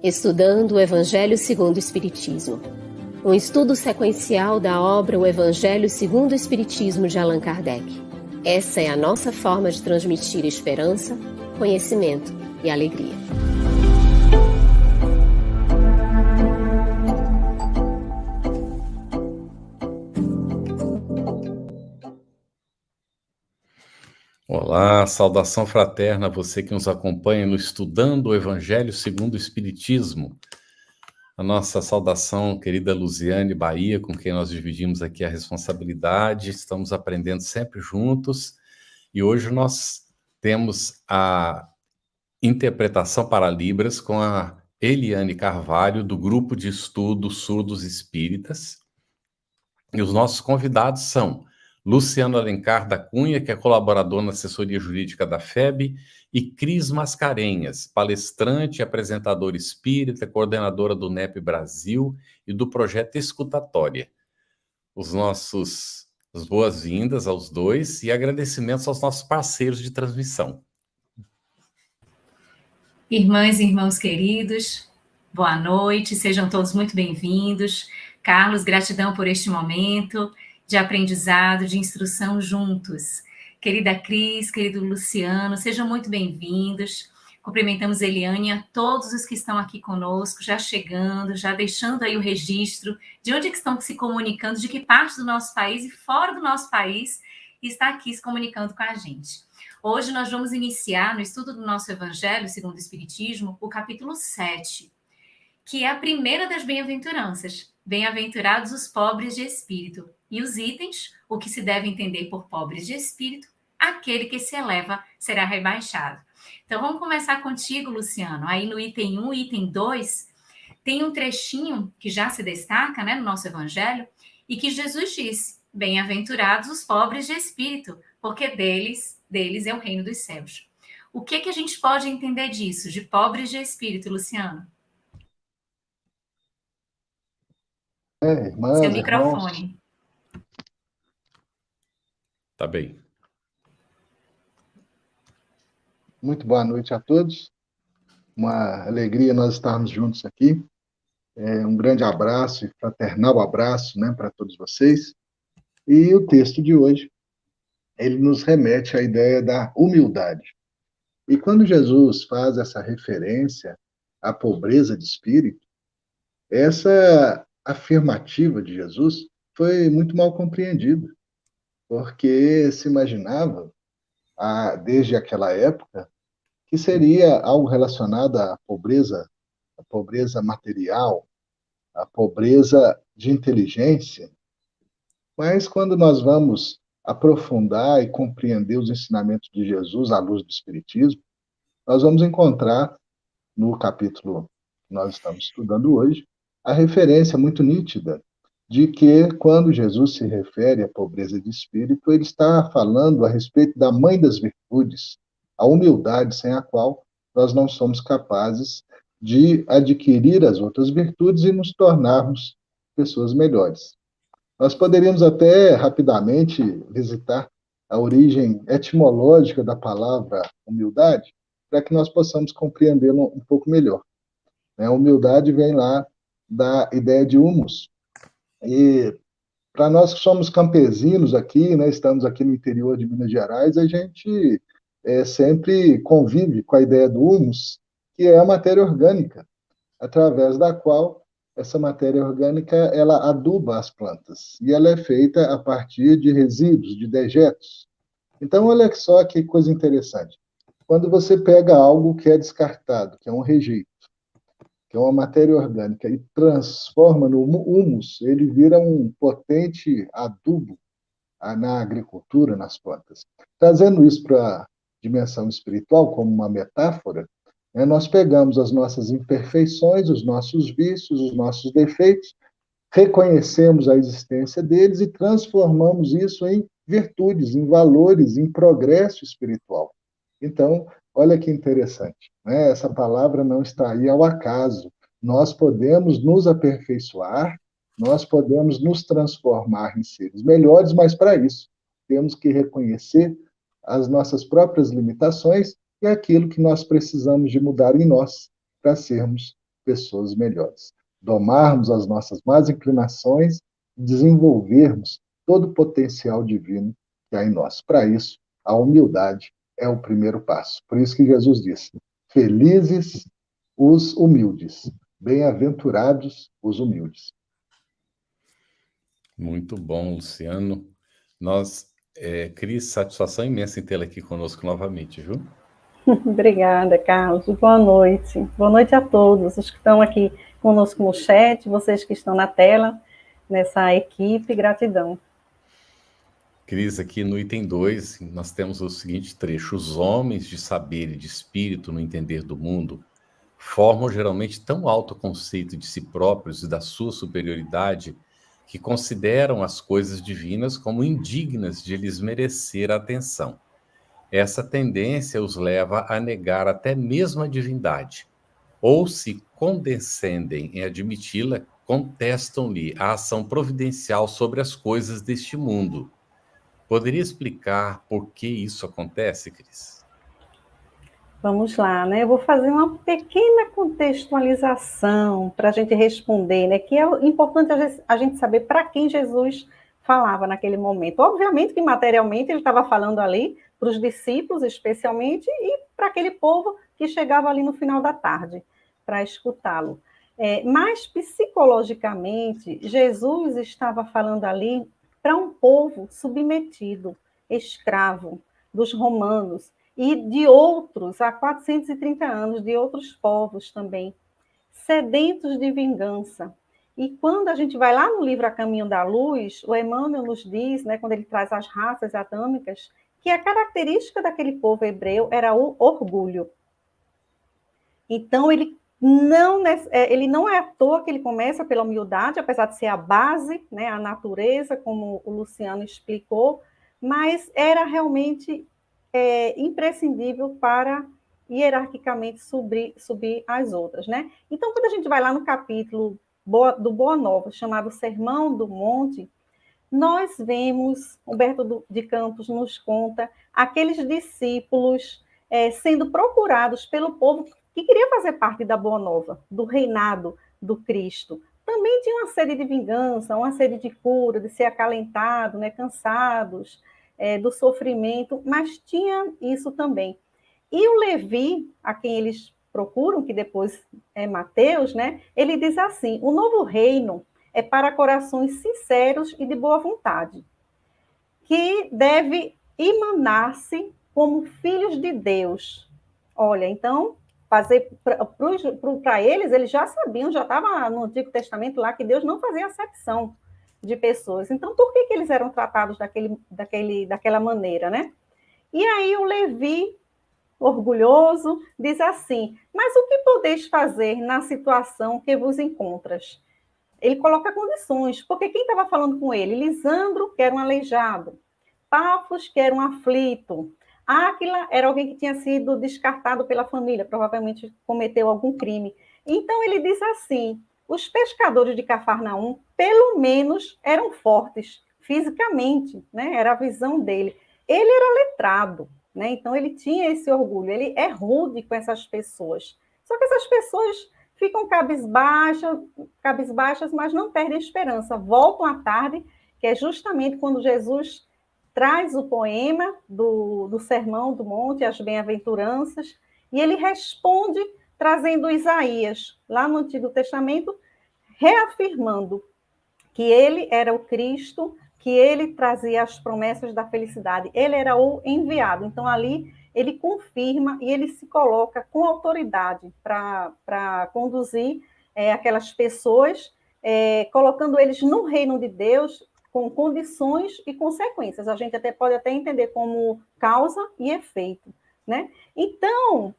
Estudando o Evangelho segundo o Espiritismo. Um estudo sequencial da obra O Evangelho segundo o Espiritismo de Allan Kardec. Essa é a nossa forma de transmitir esperança, conhecimento e alegria. Olá, saudação fraterna a você que nos acompanha no Estudando o Evangelho segundo o Espiritismo. A nossa saudação, querida Luziane Bahia, com quem nós dividimos aqui a responsabilidade, estamos aprendendo sempre juntos, e hoje nós temos a interpretação para Libras com a Eliane Carvalho, do Grupo de Estudo Surdos Espíritas, e os nossos convidados são Luciano Alencar da Cunha, que é colaborador na assessoria jurídica da FEB, e Cris Mascarenhas, palestrante, apresentadora espírita, coordenadora do NEP Brasil e do projeto Escutatória. As boas-vindas aos dois e agradecimentos aos nossos parceiros de transmissão. Irmãs e irmãos queridos, boa noite, sejam todos muito bem-vindos. Carlos, gratidão por este momento de aprendizado, de instrução juntos. Querida Cris, querido Luciano, sejam muito bem-vindos. Cumprimentamos Eliane e a todos os que estão aqui conosco, já chegando, já deixando aí o registro de onde que estão se comunicando, de que parte do nosso país e fora do nosso país está aqui se comunicando com a gente. Hoje nós vamos iniciar, no estudo do nosso Evangelho segundo o Espiritismo, o capítulo 7, que é a primeira das bem-aventuranças. Bem-aventurados os pobres de espírito. E os itens, o que se deve entender por pobres de espírito, aquele que se eleva será rebaixado. Então vamos começar contigo, Luciano. Aí no item 1 e item 2, tem um trechinho que já se destaca, né, no nosso Evangelho, e que Jesus disse: bem-aventurados os pobres de espírito, porque deles é o reino dos céus. O que a gente pode entender disso, de pobres de espírito, Luciano? Irmãs, seu microfone. Irmãos. Tá bem. Muito boa noite a todos. Uma alegria nós estarmos juntos aqui. Um grande abraço e fraternal abraço, né, para todos vocês. E o texto de hoje, ele nos remete à ideia da humildade. E quando Jesus faz essa referência à pobreza de espírito, essa afirmativa de Jesus foi muito mal compreendida, porque se imaginava, desde aquela época, que seria algo relacionado à pobreza material, à pobreza de inteligência. Mas quando nós vamos aprofundar e compreender os ensinamentos de Jesus à luz do Espiritismo, nós vamos encontrar, no capítulo que nós estamos estudando hoje, a referência muito nítida de que, quando Jesus se refere à pobreza de espírito, ele está falando a respeito da mãe das virtudes, a humildade sem a qual nós não somos capazes de adquirir as outras virtudes e nos tornarmos pessoas melhores. Nós poderíamos até rapidamente visitar a origem etimológica da palavra humildade, para que nós possamos compreendê-la um pouco melhor. A humildade vem lá da ideia de humus. E para nós que somos campesinos aqui, né, estamos aqui no interior de Minas Gerais, a gente sempre convive com a ideia do humus, que é a matéria orgânica, através da qual essa matéria orgânica ela aduba as plantas, e ela é feita a partir de resíduos, de dejetos. Então, olha só que coisa interessante. Quando você pega algo que é descartado, que é um rejeito, que é uma matéria orgânica, e transforma no humus, ele vira um potente adubo na agricultura, nas plantas. Trazendo isso para a dimensão espiritual, como uma metáfora, nós pegamos as nossas imperfeições, os nossos vícios, os nossos defeitos, reconhecemos a existência deles e transformamos isso em virtudes, em valores, em progresso espiritual. Então, olha que interessante, né? Essa palavra não está aí ao acaso. Nós podemos nos aperfeiçoar, nós podemos nos transformar em seres melhores, mas para isso temos que reconhecer as nossas próprias limitações e aquilo que nós precisamos de mudar em nós para sermos pessoas melhores. Domarmos as nossas más inclinações e desenvolvermos todo o potencial divino que há em nós. Para isso, a humildade é o primeiro passo. Por isso que Jesus disse: felizes os humildes, bem-aventurados os humildes. Muito bom, Luciano. Cris, satisfação imensa em tê-la aqui conosco novamente, viu? Obrigada, Carlos. Boa noite. Boa noite a todos os que estão aqui conosco no chat, vocês que estão na tela, nessa equipe, gratidão. Cris, aqui no item 2, nós temos o seguinte trecho: os homens de saber e de espírito no entender do mundo formam geralmente tão alto conceito de si próprios e da sua superioridade que consideram as coisas divinas como indignas de lhes merecer a atenção. Essa tendência os leva a negar até mesmo a divindade, ou se condescendem em admiti-la, contestam-lhe a ação providencial sobre as coisas deste mundo. Poderia explicar por que isso acontece, Cris? Vamos lá, né? Eu vou fazer uma pequena contextualização para a gente responder, né? Que é importante a gente saber para quem Jesus falava naquele momento. Obviamente que materialmente ele estava falando ali para os discípulos, especialmente, e para aquele povo que chegava ali no final da tarde para escutá-lo. Mas psicologicamente, Jesus estava falando ali para um povo submetido, escravo dos romanos, e de outros, há 430 anos, de outros povos também, sedentos de vingança. E quando a gente vai lá no livro A Caminho da Luz, o Emmanuel nos diz, né, quando ele traz as raças atâmicas, que a característica daquele povo hebreu era o orgulho. Então, ele não é à toa que ele começa pela humildade, apesar de ser a base, né, a natureza, como o Luciano explicou, mas era realmente imprescindível para hierarquicamente subir as outras, né? Então, quando a gente vai lá no capítulo do Boa Nova, chamado Sermão do Monte, nós vemos, Humberto de Campos nos conta, aqueles discípulos sendo procurados pelo povo que queria fazer parte da Boa Nova, do reinado do Cristo. Também tinha uma sede de vingança, uma sede de cura, de ser acalentado, né, cansados, do sofrimento, mas tinha isso também. E o Levi, a quem eles procuram, que depois é Mateus, né, ele diz assim: o novo reino é para corações sinceros e de boa vontade, que deve emanar-se como filhos de Deus. Olha, então, fazer para eles já sabiam, já estava no Antigo Testamento lá, que Deus não fazia acepção de pessoas. Então, por que eles eram tratados daquela maneira, né? E aí o Levi, orgulhoso, diz assim: mas o que podeis fazer na situação que vos encontras? Ele coloca condições, porque quem estava falando com ele? Lisandro, que era um aleijado, Pafos, que era um aflito, Áquila era alguém que tinha sido descartado pela família, provavelmente cometeu algum crime. Então ele diz assim: os pescadores de Cafarnaum, pelo menos, eram fortes fisicamente, né? Era a visão dele. Ele era letrado, né? Então ele tinha esse orgulho, ele é rude com essas pessoas. Só que essas pessoas ficam cabisbaixas, mas não perdem esperança. Voltam à tarde, que é justamente quando Jesus traz o poema do Sermão do Monte, as Bem-aventuranças, e ele responde trazendo Isaías, lá no Antigo Testamento, reafirmando que ele era o Cristo, que ele trazia as promessas da felicidade, ele era o enviado. Então, ali, ele confirma e ele se coloca com autoridade para conduzir aquelas pessoas, colocando eles no reino de Deus, com condições e consequências. A gente pode até entender como causa e efeito, né? Então,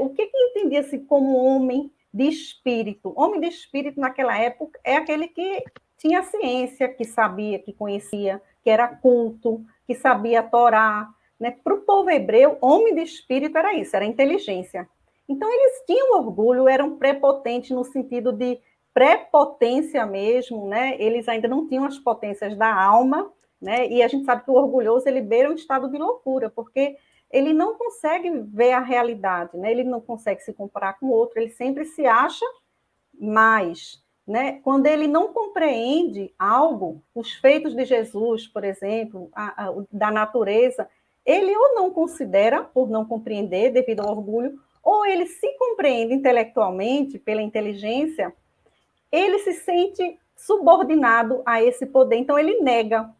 o que entendia-se como homem de espírito? Homem de espírito, naquela época, é aquele que tinha ciência, que sabia, que conhecia, que era culto, que sabia a Torá, né? Para o povo hebreu, homem de espírito era isso, era inteligência. Então, eles tinham orgulho, eram prepotentes no sentido de prepotência mesmo, né? Eles ainda não tinham as potências da alma, né? E a gente sabe que o orgulhoso, ele beira um estado de loucura, porque ele não consegue ver a realidade, né? Ele não consegue se comparar com o outro, ele sempre se acha Mas, né, quando ele não compreende algo, os feitos de Jesus, por exemplo, da natureza, ele ou não considera, por não compreender, devido ao orgulho, ou ele se compreende intelectualmente, pela inteligência, ele se sente subordinado a esse poder, então ele nega,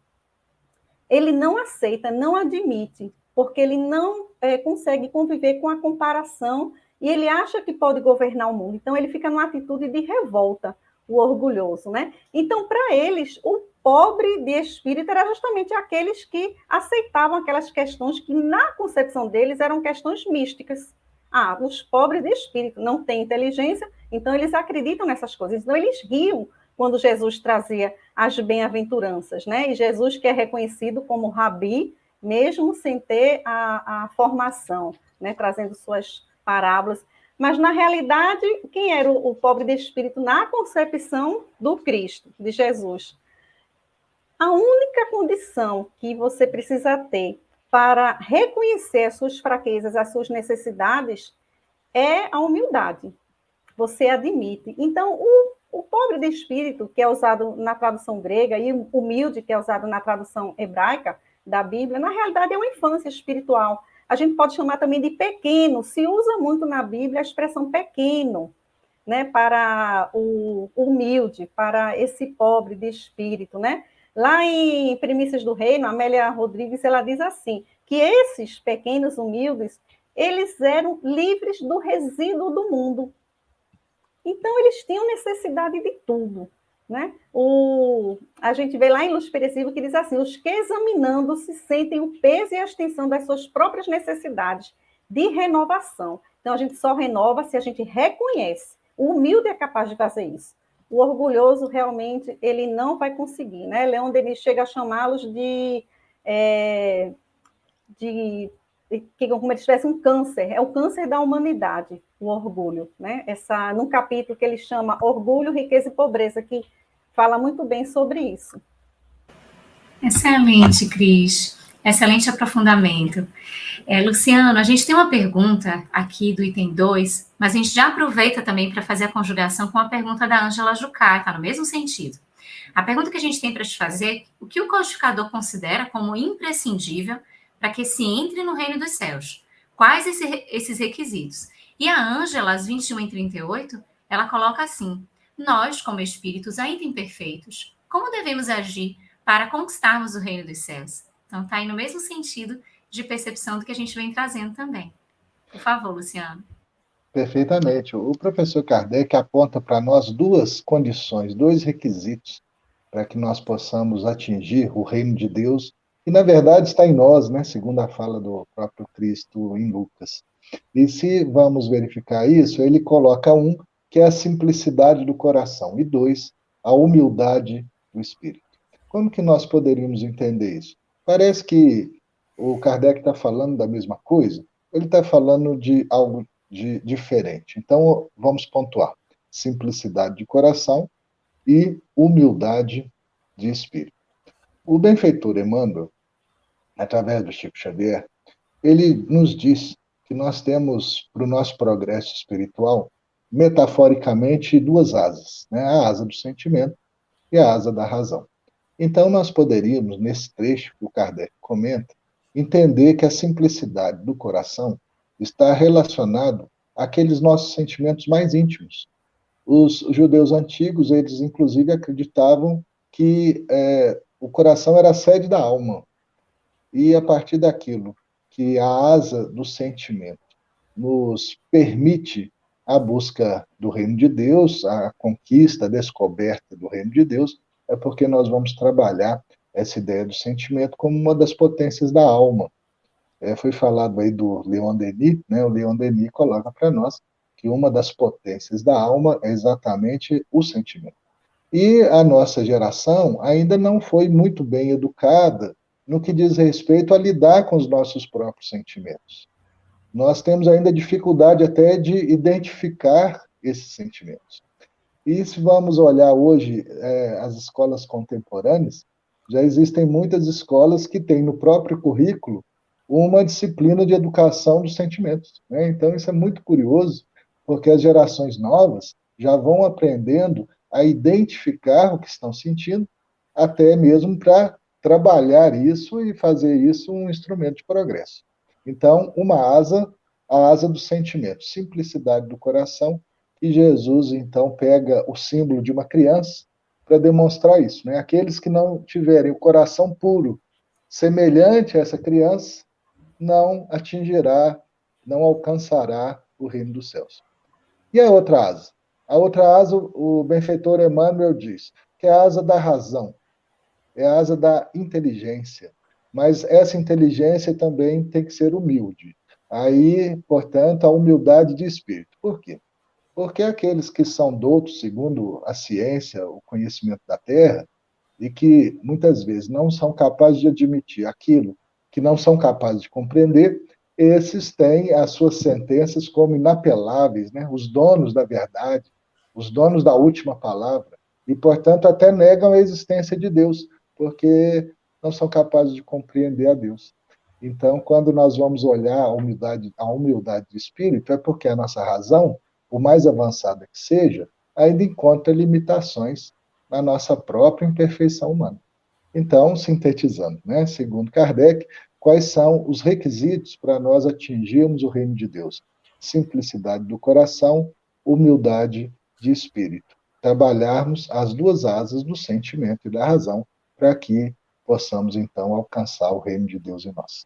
ele não aceita, não admite, porque ele não consegue conviver com a comparação e ele acha que pode governar o mundo. Então ele fica numa atitude de revolta, o orgulhoso, né? Então, para eles, o pobre de espírito era justamente aqueles que aceitavam aquelas questões que, na concepção deles, eram questões místicas. Ah, os pobres de espírito não têm inteligência, então eles acreditam nessas coisas. Então eles riam quando Jesus trazia as bem-aventuranças, né? E Jesus, que é reconhecido como rabi, mesmo sem ter a formação, né? Trazendo suas parábolas. Mas, na realidade, quem era o pobre de espírito na concepção do Cristo, de Jesus? A única condição que você precisa ter para reconhecer as suas fraquezas, as suas necessidades, é a humildade. Você admite. Então, o pobre de espírito, que é usado na tradução grega, e o humilde, que é usado na tradução hebraica da Bíblia, na realidade é uma infância espiritual. A gente pode chamar também de pequeno, se usa muito na Bíblia a expressão pequeno, né, para o humilde, para esse pobre de espírito, né? Lá em Primícias do Reino, Amélia Rodrigues, ela diz assim, que esses pequenos humildes, eles eram livres do resíduo do mundo. Então, eles tinham necessidade de tudo, né? A gente vê lá em Luz Perecível que diz assim, os que examinando-se sentem o peso e a extensão das suas próprias necessidades de renovação. Então, a gente só renova se a gente reconhece. O humilde é capaz de fazer isso. O orgulhoso, realmente, ele não vai conseguir, né? Leon Denis chega a chamá-los como eles tivessem um câncer, é o câncer da humanidade, o orgulho, né? Num capítulo que ele chama Orgulho, Riqueza e Pobreza, que fala muito bem sobre isso. Excelente, Cris. Excelente aprofundamento. Luciano, a gente tem uma pergunta aqui do item 2, mas a gente já aproveita também para fazer a conjugação com a pergunta da Ângela Jucá, está no mesmo sentido. A pergunta que a gente tem para te fazer é o que o codificador considera como imprescindível para que se entre no reino dos céus? Quais esses requisitos? E a Ângela, às 21h38, ela coloca assim, nós, como espíritos ainda imperfeitos, como devemos agir para conquistarmos o reino dos céus? Então, está aí no mesmo sentido de percepção do que a gente vem trazendo também. Por favor, Luciano. Perfeitamente. O professor Kardec aponta para nós duas condições, dois requisitos para que nós possamos atingir o reino de Deus, que na verdade está em nós, né, segundo a fala do próprio Cristo em Lucas. E se vamos verificar isso, ele coloca um, que é a simplicidade do coração, e dois, a humildade do espírito. Como que nós poderíamos entender isso? Parece que o Kardec está falando da mesma coisa, ele está falando de algo diferente. Então, vamos pontuar. Simplicidade de coração e humildade de espírito. O benfeitor Emmanuel, através do Chico Xavier, ele nos diz que nós temos, para o nosso progresso espiritual, metaforicamente, duas asas, né? A asa do sentimento e a asa da razão. Então, nós poderíamos, nesse trecho que o Kardec comenta, entender que a simplicidade do coração está relacionado àqueles nossos sentimentos mais íntimos. Os judeus antigos, eles inclusive acreditavam que o coração era a sede da alma. E a partir daquilo que a asa do sentimento nos permite a busca do reino de Deus, a conquista, a descoberta do reino de Deus, é porque nós vamos trabalhar essa ideia do sentimento como uma das potências da alma. Foi falado aí do Leon Denis, né? O Leon Denis coloca para nós que uma das potências da alma é exatamente o sentimento. E a nossa geração ainda não foi muito bem educada no que diz respeito a lidar com os nossos próprios sentimentos. Nós temos ainda dificuldade até de identificar esses sentimentos. E se vamos olhar hoje as escolas contemporâneas, já existem muitas escolas que têm no próprio currículo uma disciplina de educação dos sentimentos, né? Então, isso é muito curioso, porque as gerações novas, já vão aprendendo a identificar o que estão sentindo, até mesmo para trabalhar isso e fazer isso um instrumento de progresso. Então, a asa do sentimento, simplicidade do coração, e Jesus, então, pega o símbolo de uma criança para demonstrar isso, né? Aqueles que não tiverem o coração puro, semelhante a essa criança, não atingirá, não alcançará o reino dos céus. E a outra asa? A outra asa, o benfeitor Emmanuel diz, que é a asa da razão, é a asa da inteligência. Mas essa inteligência também tem que ser humilde. Aí, portanto, a humildade de espírito. Por quê? Porque aqueles que são doutos, segundo a ciência, o conhecimento da Terra, e que muitas vezes não são capazes de admitir aquilo que não são capazes de compreender, esses têm as suas sentenças como inapeláveis, né? Os donos da verdade, os donos da última palavra, e, portanto, até negam a existência de Deus, porque não são capazes de compreender a Deus. Então, quando nós vamos olhar a humildade de espírito, é porque a nossa razão, por mais avançada que seja, ainda encontra limitações na nossa própria imperfeição humana. Então, sintetizando, né, segundo Kardec, quais são os requisitos para nós atingirmos o reino de Deus? Simplicidade do coração, humildade de espírito. Trabalharmos as duas asas do sentimento e da razão para que possamos, então, alcançar o reino de Deus em nós.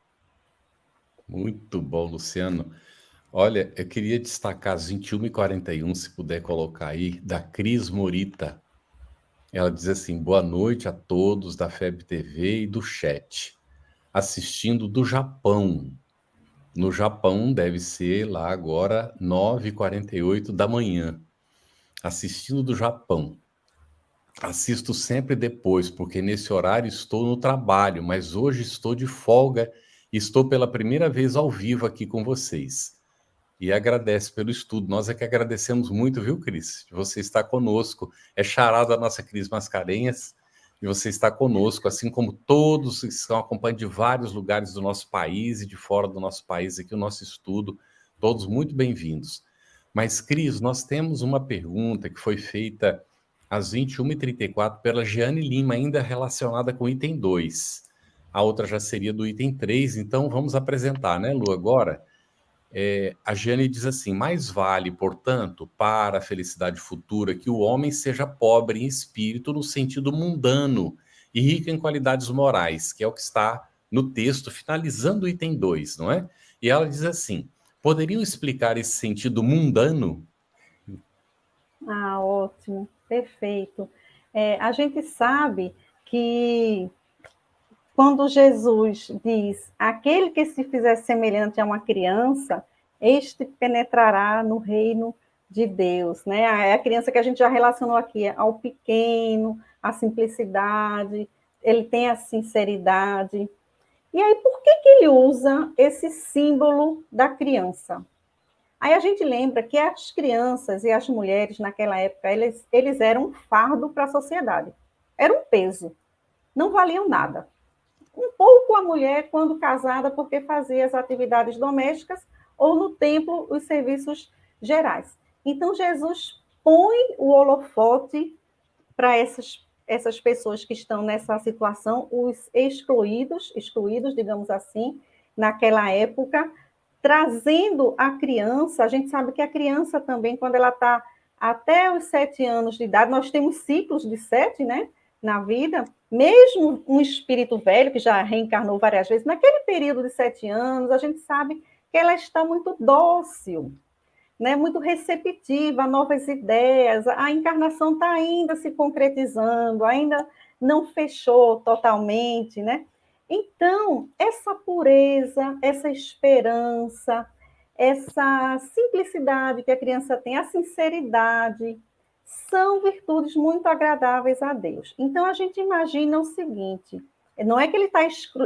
Muito bom, Luciano. Olha, eu queria destacar as 21h41, se puder colocar aí, da Cris Morita. Ela diz assim: boa noite a todos da FEB TV e do chat. Assistindo do Japão. No Japão deve ser lá agora 9h48 da manhã. Assistindo do Japão. Assisto sempre depois, porque nesse horário estou no trabalho, mas hoje estou de folga e estou pela primeira vez ao vivo aqui com vocês. E agradece pelo estudo. Nós é que agradecemos muito, viu, Cris? De você estar conosco. É xará da nossa Cris Mascarenhas, e você está conosco, assim como todos que estão acompanhando de vários lugares do nosso país e de fora do nosso país, aqui o nosso estudo, todos muito bem-vindos. Mas, Cris, nós temos uma pergunta que foi feita às 21h34 pela Jeane Lima, ainda relacionada com o item 2. A outra já seria do item 3, então vamos apresentar, né, Lu, agora? A Jeane diz assim: mais vale, portanto, para a felicidade futura que o homem seja pobre em espírito no sentido mundano e rico em qualidades morais, que é o que está no texto finalizando o item 2, não é? E ela diz assim: poderiam explicar esse sentido mundano? Ah, ótimo, perfeito. A gente sabe que quando Jesus diz, aquele que se fizer semelhante a uma criança, este penetrará no reino de Deus, né? É a criança que a gente já relacionou aqui ao pequeno, à simplicidade, ele tem a sinceridade. E aí, por que ele usa esse símbolo da criança? Aí a gente lembra que as crianças e as mulheres naquela época, eles eram um fardo para a sociedade. Era um peso. Não valiam nada. Um pouco a mulher quando casada, porque fazia as atividades domésticas, ou no templo, os serviços gerais. Então, Jesus põe o holofote para essas pessoas que estão nessa situação, os excluídos, digamos assim, naquela época, trazendo a criança. A gente sabe que a criança também, quando ela está até os 7 anos de idade, nós temos ciclos de 7, né, na vida, mesmo um espírito velho, que já reencarnou várias vezes, naquele período de 7 anos, a gente sabe que ela está muito dócil, né, muito receptiva a novas ideias, a encarnação está ainda se concretizando, ainda não fechou totalmente, né? Então, essa pureza, essa esperança, essa simplicidade que a criança tem, a sinceridade, são virtudes muito agradáveis a Deus. Então, a gente imagina o seguinte, não é que ele está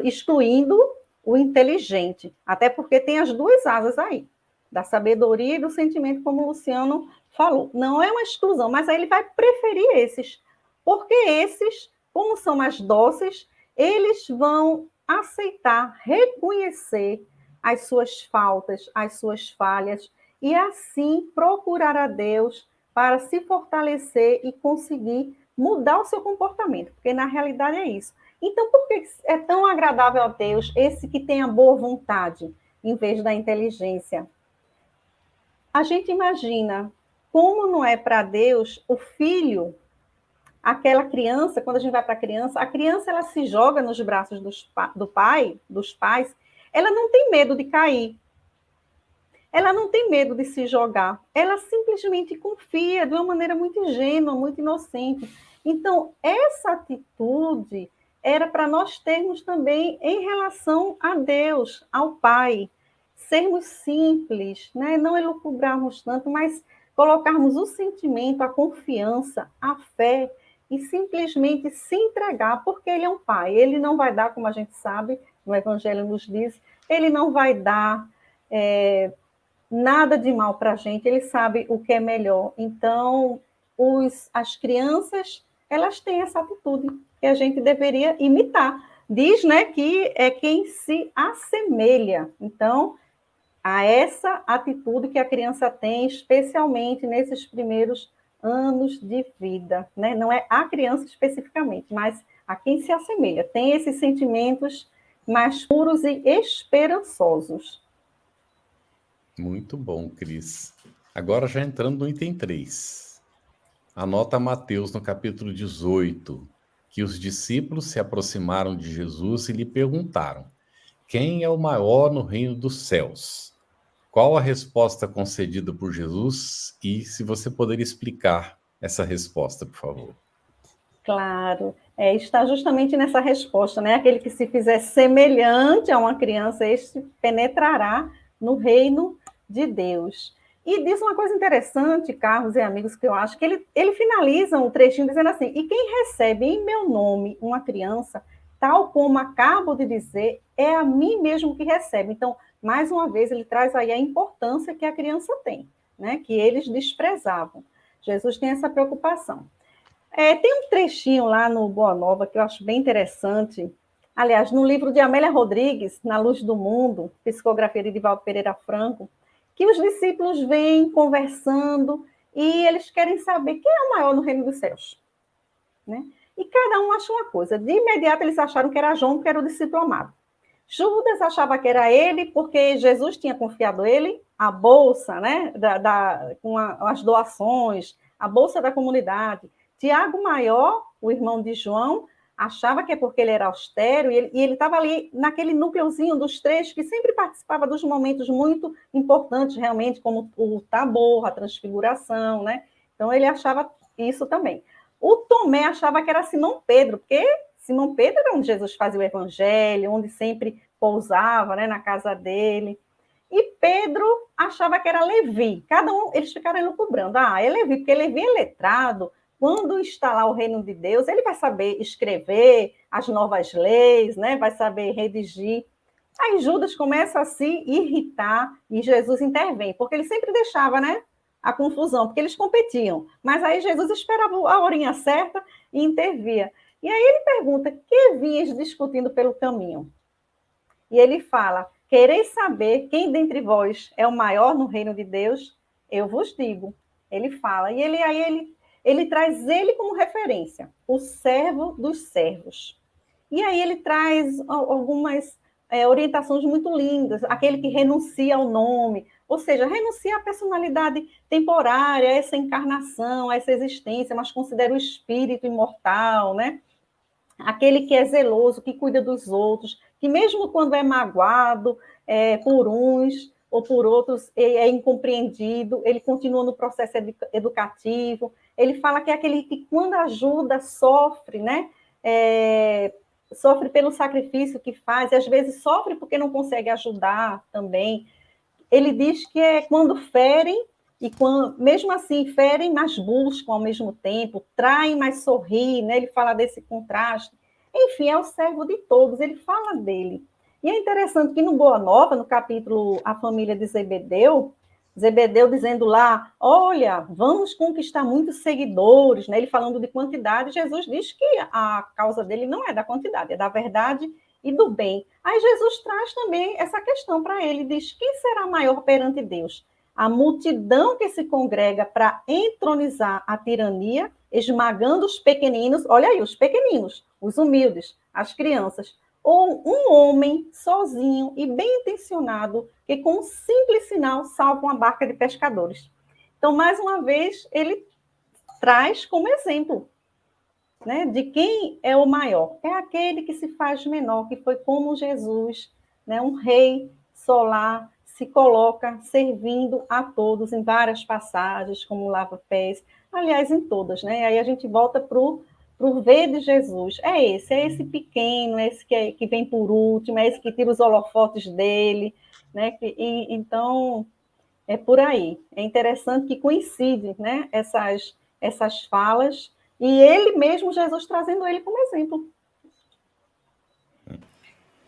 excluindo o inteligente, até porque tem as duas asas aí, da sabedoria e do sentimento, como o Luciano falou. Não é uma exclusão, mas aí ele vai preferir esses, porque esses, como são mais dóceis, eles vão aceitar, reconhecer as suas faltas, as suas falhas, e assim procurar a Deus para se fortalecer e conseguir mudar o seu comportamento, porque na realidade é isso. Então, por que é tão agradável a Deus esse que tem a boa vontade, em vez da inteligência? A gente imagina como não é para Deus o filho, aquela criança, quando a gente vai para a criança ela se joga nos braços do pai, dos pais, ela não tem medo de cair, ela não tem medo de se jogar, ela simplesmente confia de uma maneira muito ingênua, muito inocente. Então, essa atitude era para nós termos também em relação a Deus, ao Pai. Sermos simples, né? Não elucubrarmos tanto, mas colocarmos o sentimento, a confiança, a fé e simplesmente se entregar, porque Ele é um Pai. Ele não vai dar, como a gente sabe, o Evangelho nos diz, Ele não vai dar nada de mal para a gente, Ele sabe o que é melhor. Então, as crianças, elas têm essa atitude que a gente deveria imitar. Diz, né, que é quem se assemelha. Então, a essa atitude que a criança tem, especialmente nesses primeiros anos de vida, né? Não é a criança especificamente, mas a quem se assemelha. Tem esses sentimentos mais puros e esperançosos. Muito bom, Cris. Agora já entrando no item 3. Anota Mateus no capítulo 18, que os discípulos se aproximaram de Jesus e lhe perguntaram: quem é o maior no reino dos céus? Qual a resposta concedida por Jesus? E se você poderia explicar essa resposta, por favor. Claro, está justamente nessa resposta, né? Aquele que se fizer semelhante a uma criança, este penetrará no reino de Deus. E diz uma coisa interessante, Carlos e amigos, que eu acho que ele finaliza um trechinho dizendo assim: e quem recebe em meu nome uma criança, tal como acabo de dizer, é a mim mesmo que recebe. Então, mais uma vez, ele traz aí a importância que a criança tem, né? Que eles desprezavam. Jesus tem essa preocupação. Tem um trechinho lá no Boa Nova que eu acho bem interessante. Aliás, no livro de Amélia Rodrigues, Na Luz do Mundo, psicografia de Divaldo Pereira Franco, que os discípulos vêm conversando e eles querem saber quem é o maior no reino dos céus, né? E cada um acha uma coisa. De imediato eles acharam que era João, porque era o discípulo amado. Judas achava que era ele, porque Jesus tinha confiado ele a bolsa, né, com as doações, a bolsa da comunidade. Tiago Maior, o irmão de João, achava que é porque ele era austero, e ele estava ali naquele núcleozinho dos três que sempre participava dos momentos muito importantes, realmente, como o Tabor, a Transfiguração, né? Então, ele achava isso também. O Tomé achava que era Simão Pedro, porque Simão Pedro era onde Jesus fazia o evangelho, onde sempre pousava, né, na casa dele. E Pedro achava que era Levi. Cada um, eles ficaram elucubrando. É Levi, porque Levi é letrado. Quando instalar o reino de Deus, ele vai saber escrever as novas leis, né? Vai saber redigir. Aí Judas começa a se irritar e Jesus intervém, porque ele sempre deixava, né, a confusão, porque eles competiam. Mas aí Jesus esperava a horinha certa e intervia. E aí ele pergunta: que vinhas discutindo pelo caminho? E ele fala: quereis saber quem dentre vós é o maior no reino de Deus? Eu vos digo. Ele fala. E ele traz ele como referência, o servo dos servos. E aí ele traz algumas orientações muito lindas, aquele que renuncia ao nome, ou seja, renuncia à personalidade temporária, a essa encarnação, a essa existência, mas considera o espírito imortal, né? Aquele que é zeloso, que cuida dos outros, que mesmo quando é magoado por uns ou por outros, é incompreendido, ele continua no processo educativo. Ele fala que é aquele que, quando ajuda, sofre, né? Sofre pelo sacrifício que faz, e às vezes sofre porque não consegue ajudar também. Ele diz que é quando ferem, e quando, mesmo assim, ferem, mas buscam ao mesmo tempo, traem, mas sorriem, né? Ele fala desse contraste. Enfim, é o servo de todos, ele fala dele. E é interessante que no Boa Nova, no capítulo A Família de Zebedeu dizendo lá: olha, vamos conquistar muitos seguidores, né? Ele falando de quantidade, Jesus diz que a causa dele não é da quantidade, é da verdade e do bem. Aí Jesus traz também essa questão para ele, diz: quem será maior perante Deus? a multidão que se congrega para entronizar a tirania, esmagando os pequeninos, olha aí, os pequeninos, os humildes, as crianças, ou um homem sozinho e bem intencionado que com um simples sinal salva uma barca de pescadores. Então, mais uma vez, ele traz como exemplo, né, de quem é o maior. É aquele que se faz menor, que foi como Jesus, né, um rei solar, se coloca servindo a todos em várias passagens, como lava-pés, aliás, em todas, né? Aí a gente volta para o ver de Jesus. É esse pequeno, é esse que vem por último, é esse que tira os holofotes dele, né? Então, é por aí. É interessante que coincide, né, essas falas, e ele mesmo, Jesus, trazendo ele como exemplo.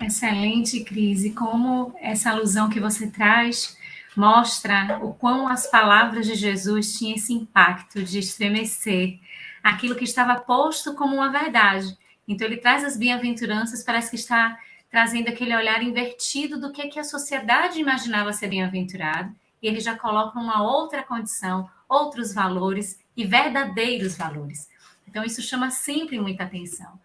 Excelente, Cris. E como essa alusão que você traz mostra o quão as palavras de Jesus tinham esse impacto de estremecer aquilo que estava posto como uma verdade. Então, ele traz as bem-aventuranças, parece que está trazendo aquele olhar invertido do que a sociedade imaginava ser bem-aventurado, e ele já coloca uma outra condição, outros valores e verdadeiros valores. Então, isso chama sempre muita atenção.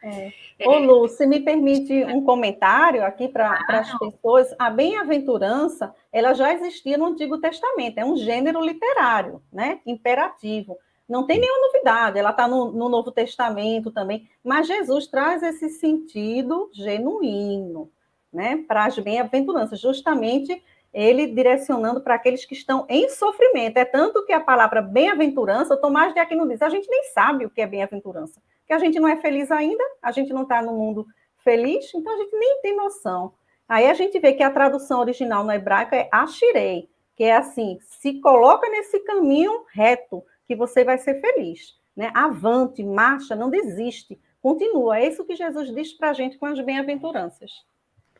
Ô, Lu, se me permite um comentário aqui para as pessoas, a bem-aventurança, ela já existia no Antigo Testamento, é um gênero literário, né, imperativo. Não tem nenhuma novidade, ela está no Novo Testamento também, mas Jesus traz esse sentido genuíno, né, para as bem-aventuranças, justamente ele direcionando para aqueles que estão em sofrimento. É tanto que a palavra bem-aventurança, o Tomás de Aquino diz, a gente nem sabe o que é bem-aventurança, porque a gente não é feliz ainda, a gente não está no mundo feliz, então a gente nem tem noção. Aí a gente vê que a tradução original no hebraico é ashirei, que é assim, se coloca nesse caminho reto, que você vai ser feliz, né? Avante, marcha, não desiste, continua. É isso que Jesus diz para a gente com as bem-aventuranças.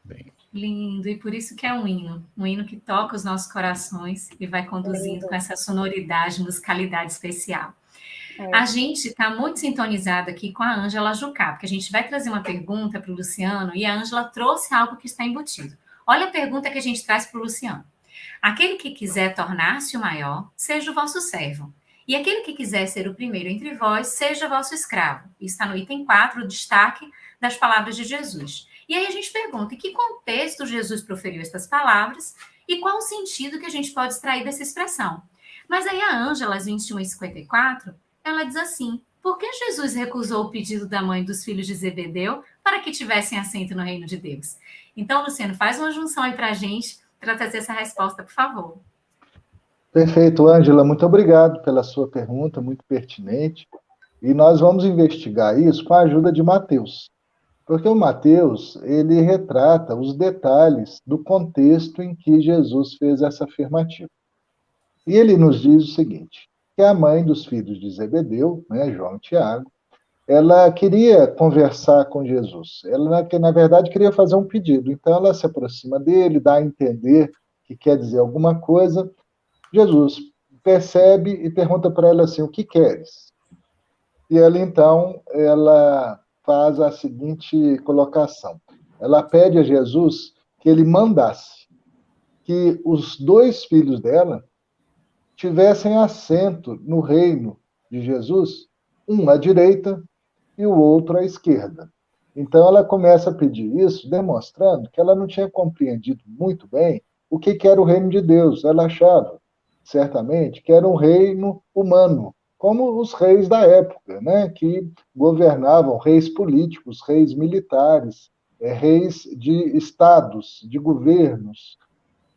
Bem. Lindo, e por isso que é um hino que toca os nossos corações e vai conduzindo Lindo. com essa sonoridade, musicalidade especial. É. A gente está muito sintonizado aqui com a Ângela Jucá, porque a gente vai trazer uma pergunta para o Luciano e a Ângela trouxe algo que está embutido. Olha a pergunta que a gente traz para o Luciano. Aquele que quiser tornar-se o maior, seja o vosso servo. E aquele que quiser ser o primeiro entre vós, seja vosso escravo. Isso está no item 4, o destaque das palavras de Jesus. E aí a gente pergunta, em que contexto Jesus proferiu estas palavras e qual o sentido que a gente pode extrair dessa expressão? Mas aí a Ângela, às 21h54, ela diz assim, por que Jesus recusou o pedido da mãe dos filhos de Zebedeu para que tivessem assento no reino de Deus? Então, Luciano, faz uma junção aí para a gente, para trazer essa resposta, por favor. Perfeito, Ângela, muito obrigado pela sua pergunta, muito pertinente. E nós vamos investigar isso com a ajuda de Mateus. Porque o Mateus, ele retrata os detalhes do contexto em que Jesus fez essa afirmativa. E ele nos diz o seguinte, que a mãe dos filhos de Zebedeu, né, João e Tiago, ela queria conversar com Jesus. Ela, na verdade, queria fazer um pedido. Então, ela se aproxima dele, dá a entender que quer dizer alguma coisa. Jesus percebe e pergunta para ela assim, o que queres? E ela, então, ela faz a seguinte colocação. Ela pede a Jesus que ele mandasse que os dois filhos dela tivessem assento no reino de Jesus, um à direita e o outro à esquerda. Então, ela começa a pedir isso, demonstrando que ela não tinha compreendido muito bem o que era o reino de Deus. Ela achava, certamente, que era um reino humano, como os reis da época, né, que governavam, reis políticos, reis militares, reis de estados, de governos.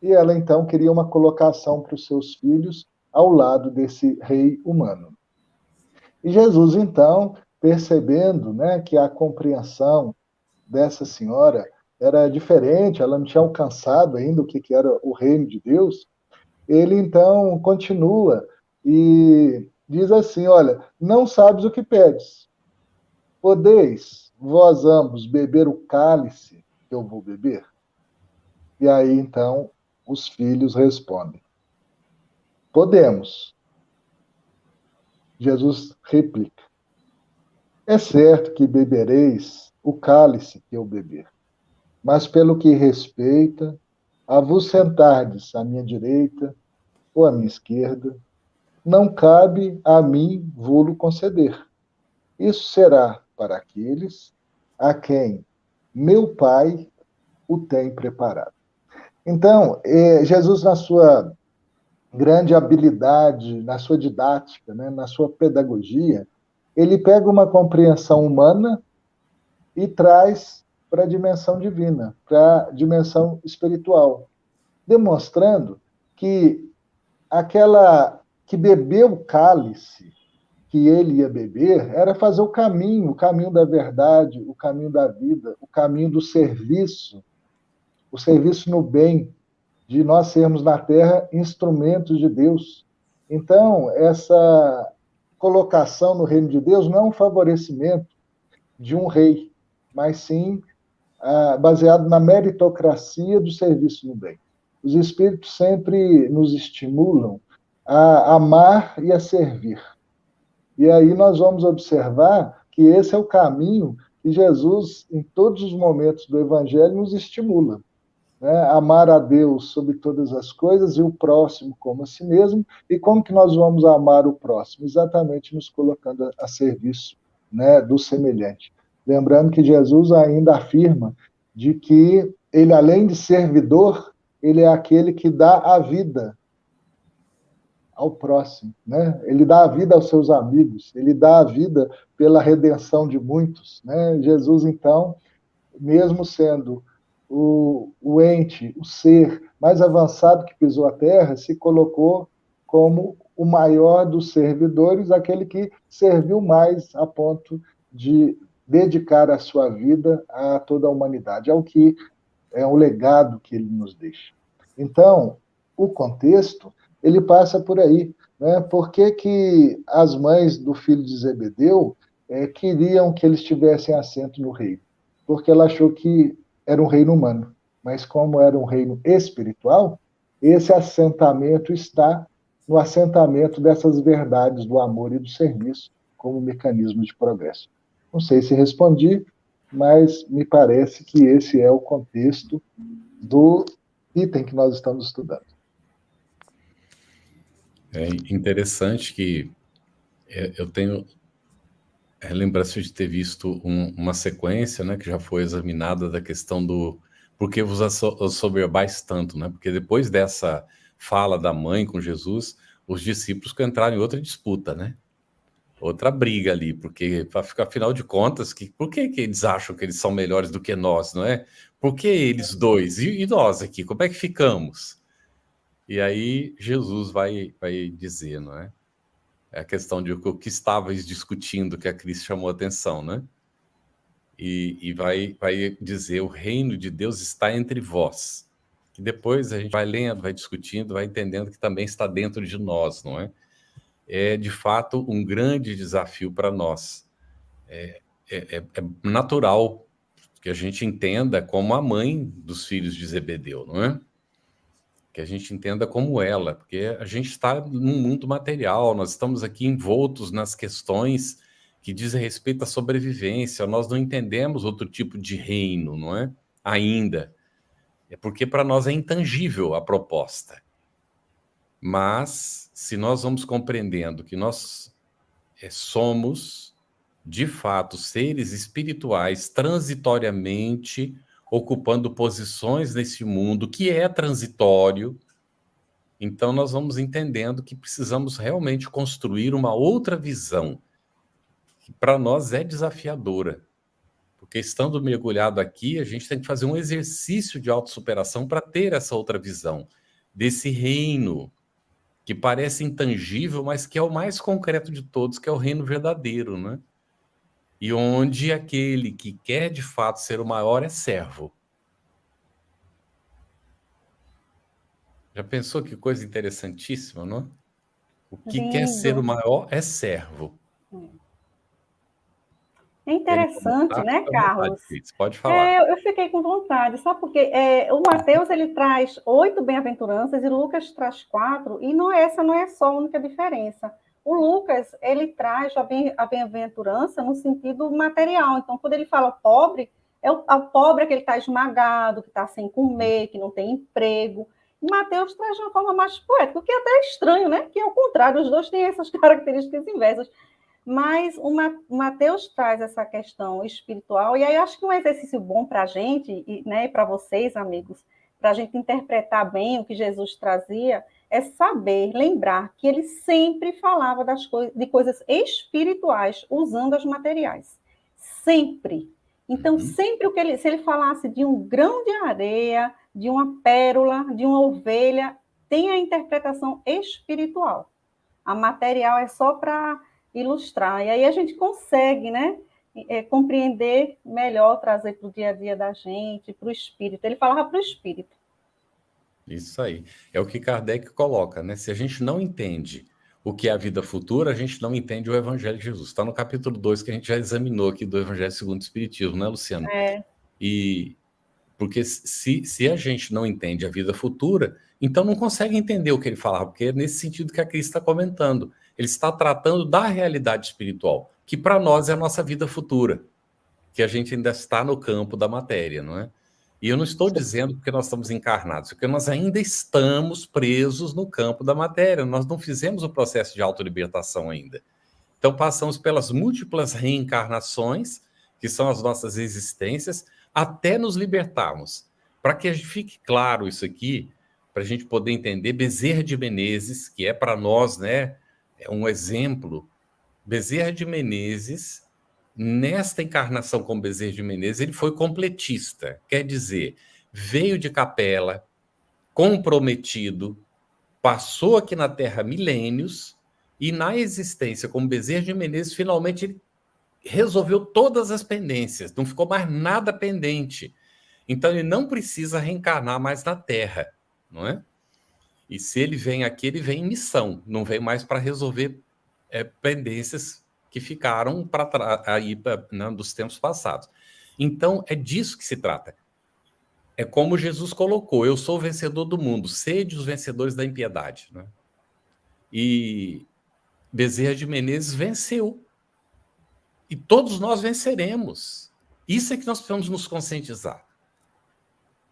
E ela, então, queria uma colocação para os seus filhos ao lado desse rei humano. E Jesus, então, percebendo, né, que a compreensão dessa senhora era diferente, ela não tinha alcançado ainda o que era o reino de Deus, ele, então, continua e diz assim, olha, não sabes o que pedes. Podeis, vós ambos, beber o cálice que eu vou beber? E aí, então, os filhos respondem, podemos. Jesus replica, é certo que bebereis o cálice que eu beber, mas pelo que respeita a vos sentardes à minha direita ou à minha esquerda, não cabe a mim vô-lo conceder. Isso será para aqueles a quem meu Pai o tem preparado. Então, Jesus, na sua grande habilidade, na sua didática, né, na sua pedagogia, ele pega uma compreensão humana e traz para a dimensão divina, para a dimensão espiritual, demonstrando que aquela que bebeu o cálice que ele ia beber era fazer o caminho da verdade, o caminho da vida, o caminho do serviço, o serviço no bem, de nós sermos na terra instrumentos de Deus. Então, essa colocação no reino de Deus não é um favorecimento de um rei, mas sim baseado na meritocracia do serviço no bem. Os Espíritos sempre nos estimulam a amar e a servir. E aí nós vamos observar que esse é o caminho que Jesus, em todos os momentos do Evangelho, nos estimula. Né? Amar a Deus sobre todas as coisas e o próximo como a si mesmo. E como que nós vamos amar o próximo? Exatamente nos colocando a serviço, né, do semelhante. Lembrando que Jesus ainda afirma de que ele, além de servidor, ele é aquele que dá a vida ao próximo, né? Ele dá a vida aos seus amigos, ele dá a vida pela redenção de muitos, né? Jesus, então, mesmo sendo o ente, o ser mais avançado que pisou a terra, se colocou como o maior dos servidores, aquele que serviu mais a ponto de dedicar a sua vida a toda a humanidade, ao que é um legado que ele nos deixa. Então, o contexto, ele passa por aí, né? Por que as mães do filho de Zebedeu queriam que eles tivessem assento no reino? Porque ela achou que era um reino humano, mas como era um reino espiritual, esse assentamento está no assentamento dessas verdades do amor e do serviço como mecanismo de progresso. Não sei se respondi, mas me parece que esse é o contexto do item que nós estamos estudando. É interessante que eu tenho lembrança de ter visto uma sequência, né, que já foi examinada da questão do por que vos assoberbais tanto, né? Porque depois dessa fala da mãe com Jesus, os discípulos entraram em outra disputa, né? Outra briga ali, porque afinal de contas, por que eles acham que eles são melhores do que nós, não é? Por que eles dois? E nós aqui, como é que ficamos? E aí Jesus vai dizer, não é? É a questão de o que estavais discutindo que a Cris chamou a atenção, né? E vai dizer, o reino de Deus está entre vós. Que depois a gente vai lendo, vai discutindo, vai entendendo que também está dentro de nós, não é? É, de fato, um grande desafio para nós. É natural que a gente entenda como a mãe dos filhos de Zebedeu, não é? Que a gente entenda como ela, porque a gente está num mundo material, nós estamos aqui envoltos nas questões que dizem respeito à sobrevivência, nós não entendemos outro tipo de reino, não é? Ainda. É porque para nós é intangível a proposta. Mas, se nós vamos compreendendo que nós somos, de fato, seres espirituais, transitoriamente ocupando posições nesse mundo que é transitório, então nós vamos entendendo que precisamos realmente construir uma outra visão, que para nós é desafiadora. Porque estando mergulhado aqui, a gente tem que fazer um exercício de autossuperação para ter essa outra visão, desse reino que parece intangível, mas que é o mais concreto de todos, que é o reino verdadeiro, né? E onde aquele que quer de fato ser o maior é servo. Já pensou que coisa interessantíssima, não? O que quer ser o maior é servo. É interessante, né, Carlos? Pode falar. Eu fiquei com vontade, sabe? Porque o Mateus ele traz 8 bem-aventuranças e Lucas traz 4, e essa não é só a única diferença. O Lucas, ele traz a bem-aventurança no sentido material. Então, quando ele fala pobre, é o pobre que ele está esmagado, que está sem comer, que não tem emprego. Mateus traz de uma forma mais poética, o que é até estranho, né? Que é o contrário, os dois têm essas características inversas. Mas o Mateus traz essa questão espiritual, e aí eu acho que um exercício bom para a gente, e, né, para vocês, amigos, para a gente interpretar bem o que Jesus trazia, é saber, lembrar que ele sempre falava de coisas espirituais, usando as materiais. Sempre. Então, sempre se ele falasse de um grão de areia, de uma pérola, de uma ovelha, tem a interpretação espiritual. A material é só para ilustrar. E aí a gente consegue, né, compreender melhor, trazer para o dia a dia da gente, para o espírito. Ele falava para o espírito. Isso aí. É o que Kardec coloca, né? Se a gente não entende o que é a vida futura, a gente não entende o Evangelho de Jesus. Está no capítulo 2 que a gente já examinou aqui do Evangelho segundo o Espiritismo, né, Luciano? E porque se a gente não entende a vida futura, então não consegue entender o que ele falava, porque é nesse sentido que a Cris está comentando. Ele está tratando da realidade espiritual, que para nós é a nossa vida futura, que a gente ainda está no campo da matéria, não é? E eu não estou dizendo porque nós estamos encarnados, porque nós ainda estamos presos no campo da matéria, nós não fizemos o processo de autolibertação ainda. Então passamos pelas múltiplas reencarnações, que são as nossas existências, até nos libertarmos. Para que fique claro isso aqui, para a gente poder entender, Bezerra de Menezes, que é para nós, né, é um exemplo. Bezerra de Menezes, nesta encarnação como Bezerra de Menezes, ele foi completista, quer dizer, veio de capela, comprometido, passou aqui na Terra milênios, e na existência como Bezerra de Menezes, finalmente ele resolveu todas as pendências, não ficou mais nada pendente. Então ele não precisa reencarnar mais na Terra, não é? E se ele vem aqui, ele vem em missão, não vem mais para resolver pendências que ficaram para aí né, dos tempos passados. Então é disso que se trata. É como Jesus colocou: eu sou o vencedor do mundo, sede os vencedores da impiedade, né? E Bezerra de Menezes venceu. E todos nós venceremos. Isso é que nós precisamos nos conscientizar.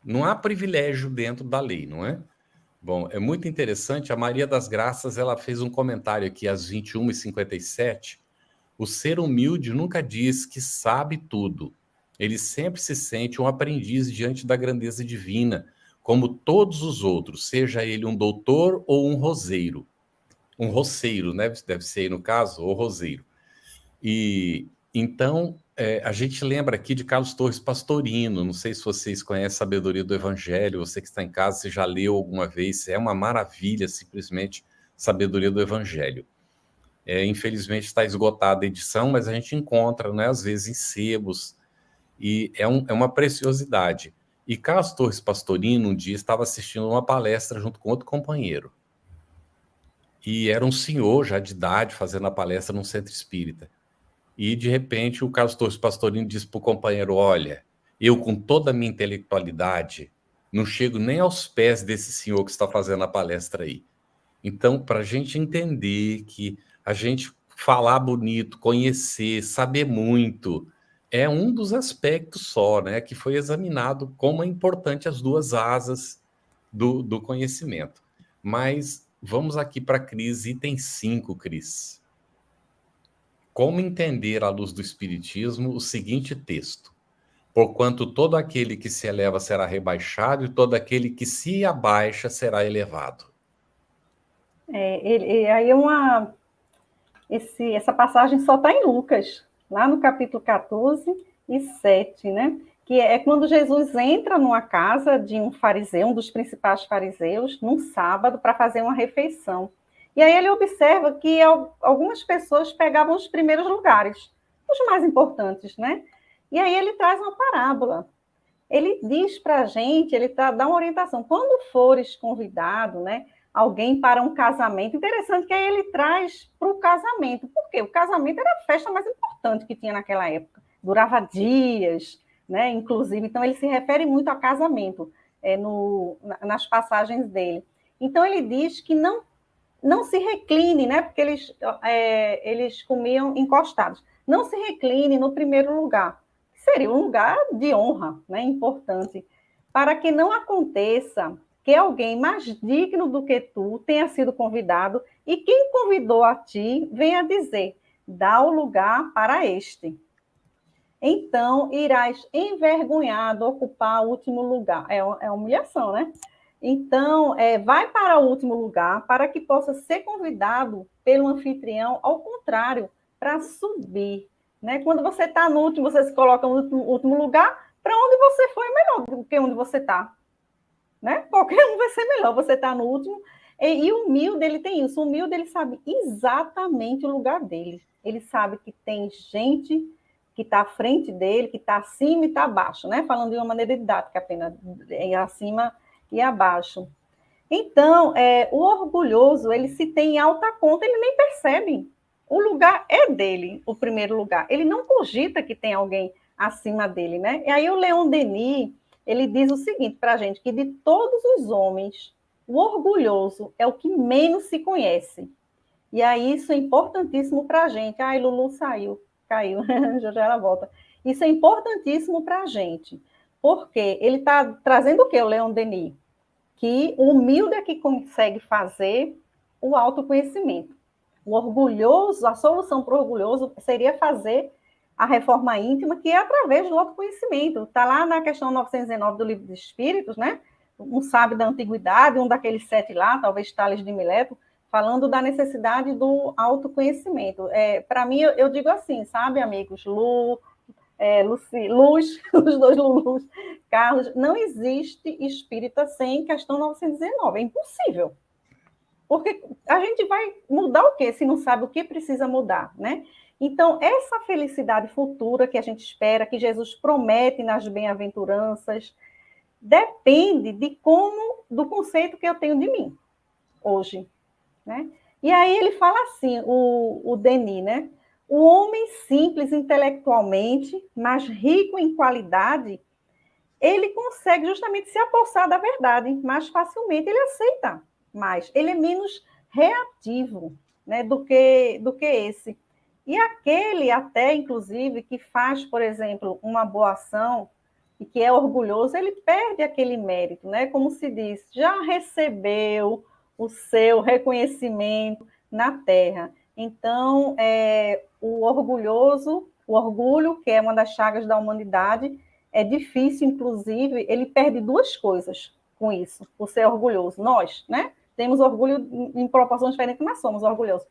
Não há privilégio dentro da lei, não é? Bom, é muito interessante. A Maria das Graças, ela fez um comentário aqui às 21h57. O ser humilde nunca diz que sabe tudo. Ele sempre se sente um aprendiz diante da grandeza divina, como todos os outros, seja ele um doutor ou um roseiro. Um roceiro, né? Deve ser aí no caso, ou roseiro. E então a gente lembra aqui de Carlos Torres Pastorino. Não sei se vocês conhecem a Sabedoria do Evangelho, você que está em casa, você já leu alguma vez, é uma maravilha, simplesmente, Sabedoria do Evangelho. Infelizmente está esgotada a edição, mas a gente encontra, né, às vezes, em sebos, e é uma preciosidade. E Carlos Torres Pastorino, um dia, estava assistindo uma palestra junto com outro companheiro. E era um senhor, já de idade, fazendo a palestra num centro espírita. E, de repente, o Carlos Torres Pastorino disse para o companheiro: olha, eu, com toda a minha intelectualidade, não chego nem aos pés desse senhor que está fazendo a palestra aí. Então, para a gente entender que a gente falar bonito, conhecer, saber muito, é um dos aspectos só, né, que foi examinado como é importante as duas asas do conhecimento. Mas vamos aqui para a Cris, item 5, Cris. Como entender, à luz do Espiritismo, o seguinte texto: porquanto todo aquele que se eleva será rebaixado, e todo aquele que se abaixa será elevado. Aí essa passagem só está em Lucas, lá no capítulo 14 e 7, né? Que é quando Jesus entra numa casa de um fariseu, um dos principais fariseus, num sábado, para fazer uma refeição. E aí ele observa que algumas pessoas pegavam os primeiros lugares, os mais importantes, né? E aí ele traz uma parábola. Ele diz para a gente, ele dá uma orientação: quando fores convidado, né, alguém para um casamento, interessante que aí ele traz para o casamento, porque o casamento era a festa mais importante que tinha naquela época, durava dias, né? Inclusive, então ele se refere muito a casamento nas passagens dele. Então ele diz que não se recline, né? Porque eles comiam encostados. Não se recline no primeiro lugar. Seria um lugar de honra, né? Importante. Para que não aconteça que alguém mais digno do que tu tenha sido convidado, e quem convidou a ti venha dizer, dá o lugar para este. Então irás envergonhado ocupar o último lugar. É humilhação, né? Então, vai para o último lugar para que possa ser convidado pelo anfitrião, ao contrário, para subir. Né? Quando você está no último, você se coloca no último lugar, para onde você foi é melhor do que onde você está. Né? Qualquer um vai ser melhor, você está no último. E o humilde, ele tem isso. O humilde, ele sabe exatamente o lugar dele. Ele sabe que tem gente que está à frente dele, que está acima e está abaixo, né? Falando de uma maneira didática apenas, acima e abaixo. Então, o orgulhoso, ele se tem em alta conta, ele nem percebe. O lugar é dele, o primeiro lugar. Ele não cogita que tem alguém acima dele, né? E aí o Leon Denis, ele diz o seguinte para a gente, que de todos os homens, o orgulhoso é o que menos se conhece. E aí isso é importantíssimo para a gente. Ai, Lulu caiu, já ela volta. Isso é importantíssimo para a gente, porque ele está trazendo o quê, o Leon Denis? Que o humilde é que consegue fazer o autoconhecimento. O orgulhoso, a solução para o orgulhoso seria fazer a reforma íntima, que é através do autoconhecimento. Está lá na questão 919 do Livro dos Espíritos, né? Um sábio da antiguidade, um daqueles 7 lá, talvez Tales de Mileto, falando da necessidade do autoconhecimento. Para mim, eu digo assim, sabe, amigos? Luci, Luz, os dois Lulus, Carlos, não existe espírita sem questão 919, é impossível. Porque a gente vai mudar o quê se não sabe o que precisa mudar, né? Então, essa felicidade futura que a gente espera, que Jesus promete nas bem-aventuranças, depende do conceito que eu tenho de mim hoje, né? E aí ele fala assim, o Denis, né? O homem simples intelectualmente, mas rico em qualidade, ele consegue justamente se apossar da verdade mais facilmente, ele aceita mais, ele é menos reativo, né, do que esse. E aquele até, inclusive, que faz, por exemplo, uma boa ação e que é orgulhoso, ele perde aquele mérito, né? Como se diz, já recebeu o seu reconhecimento na terra. Então, o orgulho, que é uma das chagas da humanidade, é difícil, inclusive, ele perde 2 coisas com isso, por ser orgulhoso. Nós, né? Temos orgulho em proporções diferentes, mas somos orgulhosos.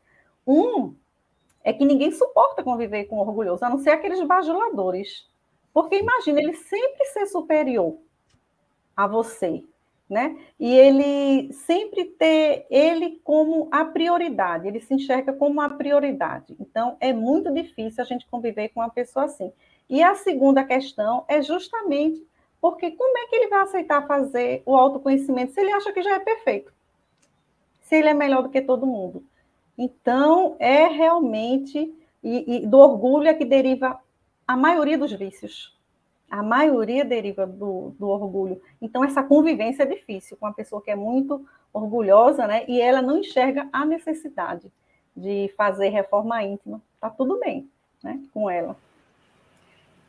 É que ninguém suporta conviver com orgulhoso, a não ser aqueles bajuladores. Porque imagina, ele sempre ser superior a você, né? E ele sempre ter ele como a prioridade, ele se enxerga como a prioridade. Então, é muito difícil a gente conviver com uma pessoa assim. E a segunda questão é justamente porque como é que ele vai aceitar fazer o autoconhecimento se ele acha que já é perfeito? Se ele é melhor do que todo mundo? Então, é realmente, e do orgulho é que deriva a maioria dos vícios. A maioria deriva do orgulho. Então, essa convivência é difícil com uma pessoa que é muito orgulhosa, né? E ela não enxerga a necessidade de fazer reforma íntima. Está tudo bem, né, com ela.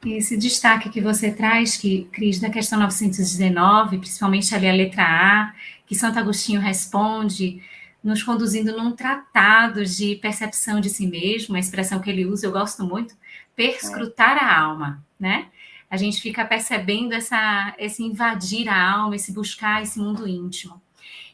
Esse destaque que você traz, Cris, da questão 919, principalmente ali a letra A, que Santo Agostinho responde, nos conduzindo num tratado de percepção de si mesmo, uma expressão que ele usa, eu gosto muito, perscrutar a alma, né? A gente fica percebendo esse invadir a alma, esse buscar esse mundo íntimo.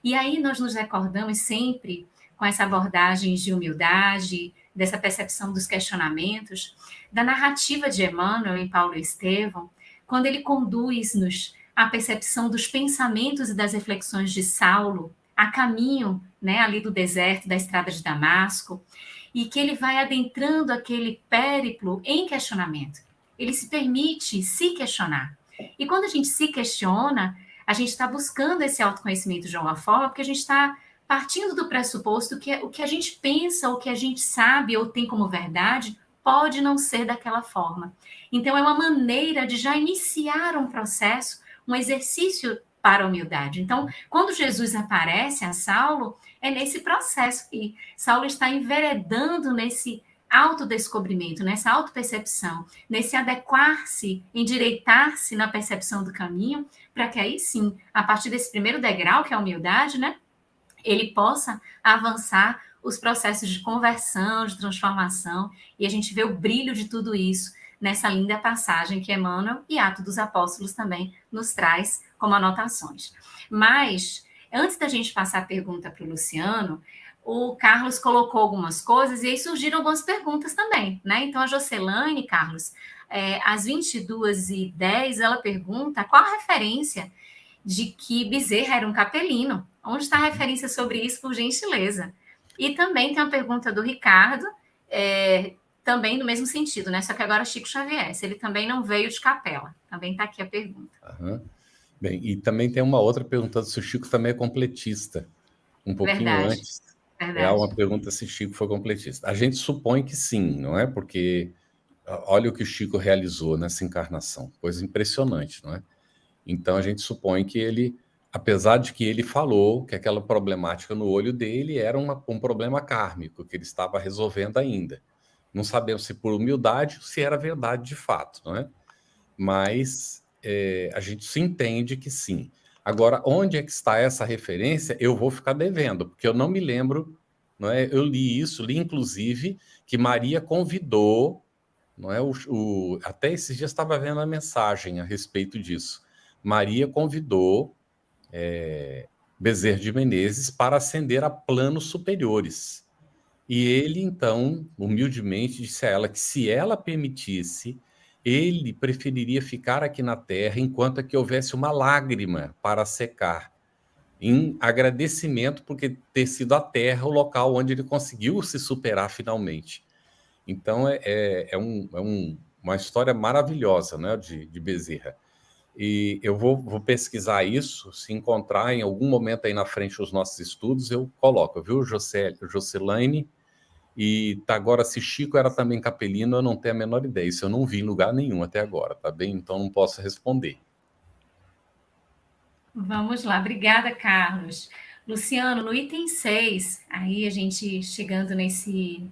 E aí nós nos recordamos sempre, com essa abordagem de humildade, dessa percepção dos questionamentos, da narrativa de Emmanuel em Paulo e Estevão, quando ele conduz-nos à percepção dos pensamentos e das reflexões de Saulo, a caminho, né, ali do deserto, da estrada de Damasco, e que ele vai adentrando aquele périplo em questionamento. Ele se permite se questionar. E quando a gente se questiona, a gente está buscando esse autoconhecimento de alguma forma, porque a gente está partindo do pressuposto que o que a gente pensa, o que a gente sabe ou tem como verdade, pode não ser daquela forma. Então, é uma maneira de já iniciar um processo, um exercício para a humildade. Então, quando Jesus aparece a Saulo, é nesse processo que Saulo está enveredando nesse autodescobrimento, nessa autopercepção, nesse adequar-se, endireitar-se na percepção do caminho, para que aí sim, a partir desse primeiro degrau, que é a humildade, né, ele possa avançar os processos de conversão, de transformação, e a gente vê o brilho de tudo isso nessa linda passagem que Emmanuel e Atos dos Apóstolos também nos traz como anotações. Mas, antes da gente passar a pergunta para o Luciano, o Carlos colocou algumas coisas e aí surgiram algumas perguntas também, né? Então, a Jocelane, Carlos, às 22h10, ela pergunta qual a referência de que Bezerra era um capelino. Onde está a referência sobre isso, por gentileza? E também tem uma pergunta do Ricardo, também no mesmo sentido, né? Só que agora Chico Xavier, se ele também não veio de capela. Também está aqui a pergunta. Uhum. Bem, e também tem uma outra pergunta se o Chico também é completista. Um pouquinho antes. Há uma pergunta se Chico foi completista. A gente supõe que sim, não é? Porque olha o que o Chico realizou nessa encarnação. Coisa impressionante, não é? Então, a gente supõe que ele, apesar de que ele falou que aquela problemática no olho dele era um problema kármico, que ele estava resolvendo ainda. Não sabemos se por humildade ou se era verdade de fato, não é? Mas a gente se entende que sim. Agora, onde é que está essa referência? Eu vou ficar devendo, porque eu não me lembro, não é? Eu li inclusive, que Maria convidou, não é? Até esses dias estava vendo a mensagem a respeito disso. Maria convidou Bezerra de Menezes para ascender a planos superiores. E ele, então, humildemente disse a ela que se ela permitisse, ele preferiria ficar aqui na Terra enquanto que houvesse uma lágrima para secar, em agradecimento por ter sido a Terra o local onde ele conseguiu se superar finalmente. Então, uma história maravilhosa, né, de Bezerra. E eu vou pesquisar isso, se encontrar em algum momento aí na frente os nossos estudos, eu coloco, viu, Jocelaine? E agora, se Chico era também capelino, eu não tenho a menor ideia. Isso eu não vi em lugar nenhum até agora, tá bem? Então não posso responder. Vamos lá, obrigada, Carlos. Luciano, no item 6, aí a gente chegando nesse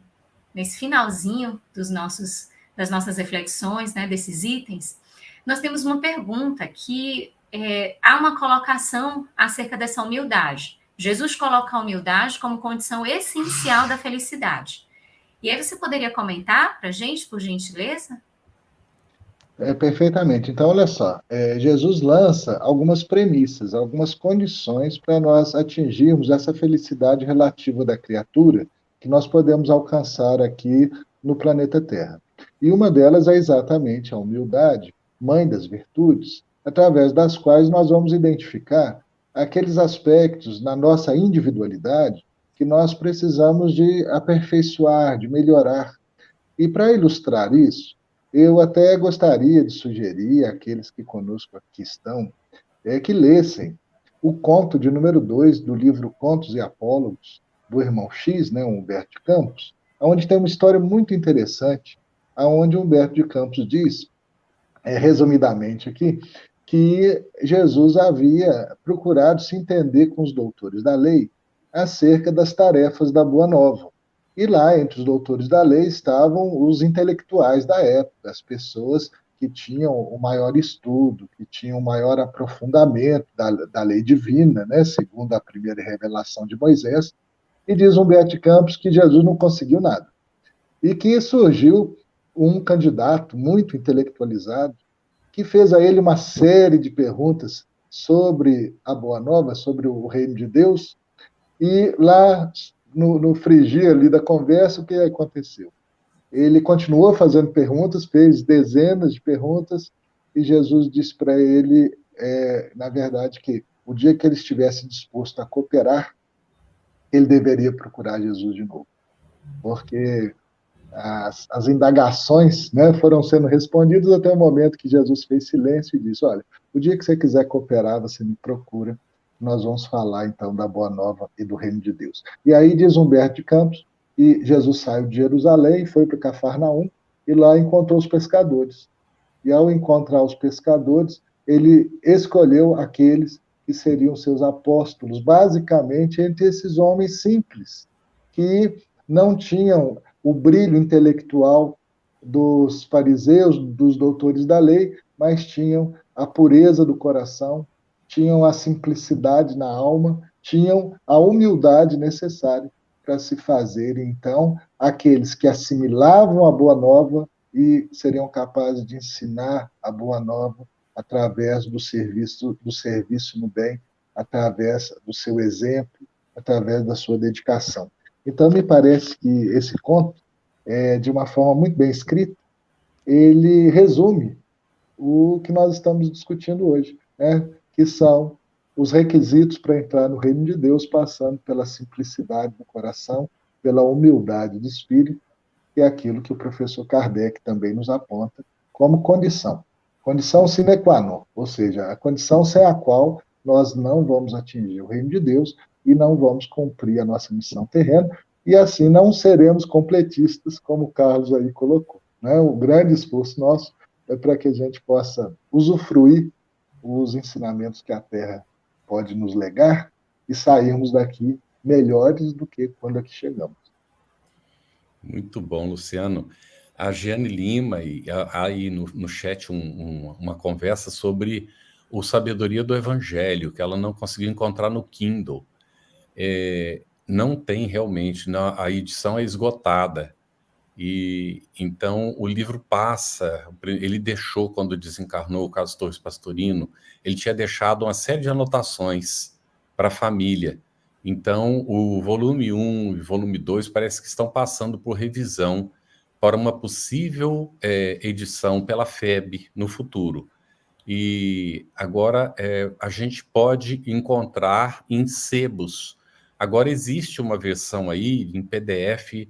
finalzinho das nossas reflexões, né, desses itens, nós temos uma pergunta que há uma colocação acerca dessa humildade. Jesus coloca a humildade como condição essencial da felicidade. E aí você poderia comentar para a gente, por gentileza? Perfeitamente. Então, olha só, Jesus lança algumas premissas, algumas condições para nós atingirmos essa felicidade relativa da criatura que nós podemos alcançar aqui no planeta Terra. E uma delas é exatamente a humildade, mãe das virtudes, através das quais nós vamos identificar aqueles aspectos na nossa individualidade que nós precisamos de aperfeiçoar, de melhorar. E para ilustrar isso, eu até gostaria de sugerir àqueles que conosco aqui estão que lessem o conto de número 2 do livro Contos e Apólogos, do irmão X, né, Humberto de Campos, onde tem uma história muito interessante, onde Humberto de Campos diz, resumidamente aqui, que Jesus havia procurado se entender com os doutores da lei acerca das tarefas da Boa Nova. E lá, entre os doutores da lei, estavam os intelectuais da época, as pessoas que tinham o maior estudo, que tinham o maior aprofundamento da lei divina, né, segundo a primeira revelação de Moisés. E diz Humberto de Campos que Jesus não conseguiu nada. E que surgiu um candidato muito intelectualizado, que fez a ele uma série de perguntas sobre a Boa Nova, sobre o reino de Deus, e lá no frigir ali da conversa, o que aconteceu? Ele continuou fazendo perguntas, fez dezenas de perguntas, e Jesus disse para ele, na verdade, que o dia que ele estivesse disposto a cooperar, ele deveria procurar Jesus de novo, porque as indagações, né, foram sendo respondidas até o momento que Jesus fez silêncio e disse, olha, o dia que você quiser cooperar, você me procura, nós vamos falar, então, da Boa Nova e do Reino de Deus. E aí diz Humberto de Campos, e Jesus saiu de Jerusalém, foi para Cafarnaum, e lá encontrou os pescadores. E ao encontrar os pescadores, ele escolheu aqueles que seriam seus apóstolos, basicamente entre esses homens simples, que não tinham o brilho intelectual dos fariseus, dos doutores da lei, mas tinham a pureza do coração, tinham a simplicidade na alma, tinham a humildade necessária para se fazerem, então, aqueles que assimilavam a Boa Nova e seriam capazes de ensinar a Boa Nova através do serviço no bem, através do seu exemplo, através da sua dedicação. Então, me parece que esse conto, de uma forma muito bem escrita, ele resume o que nós estamos discutindo hoje, né? Que são os requisitos para entrar no reino de Deus, passando pela simplicidade do coração, pela humildade do espírito, que é aquilo que o professor Kardec também nos aponta como condição sine qua non, ou seja, a condição sem a qual nós não vamos atingir o reino de Deus e não vamos cumprir a nossa missão terrena, e assim não seremos completistas, como o Carlos aí colocou, né? O grande esforço nosso é para que a gente possa usufruir os ensinamentos que a Terra pode nos legar e sairmos daqui melhores do que quando aqui chegamos. Muito bom, Luciano. A Jeane Lima, e aí no chat uma conversa sobre o Sabedoria do Evangelho, que ela não conseguiu encontrar no Kindle. Não tem realmente, a edição é esgotada. E então o livro passa, ele deixou, quando desencarnou o Carlos Torres Pastorino, ele tinha deixado uma série de anotações para a família. Então o volume 1 e volume 2 parece que estão passando por revisão para uma possível edição pela FEB no futuro. E agora a gente pode encontrar em sebos. Agora existe uma versão aí em PDF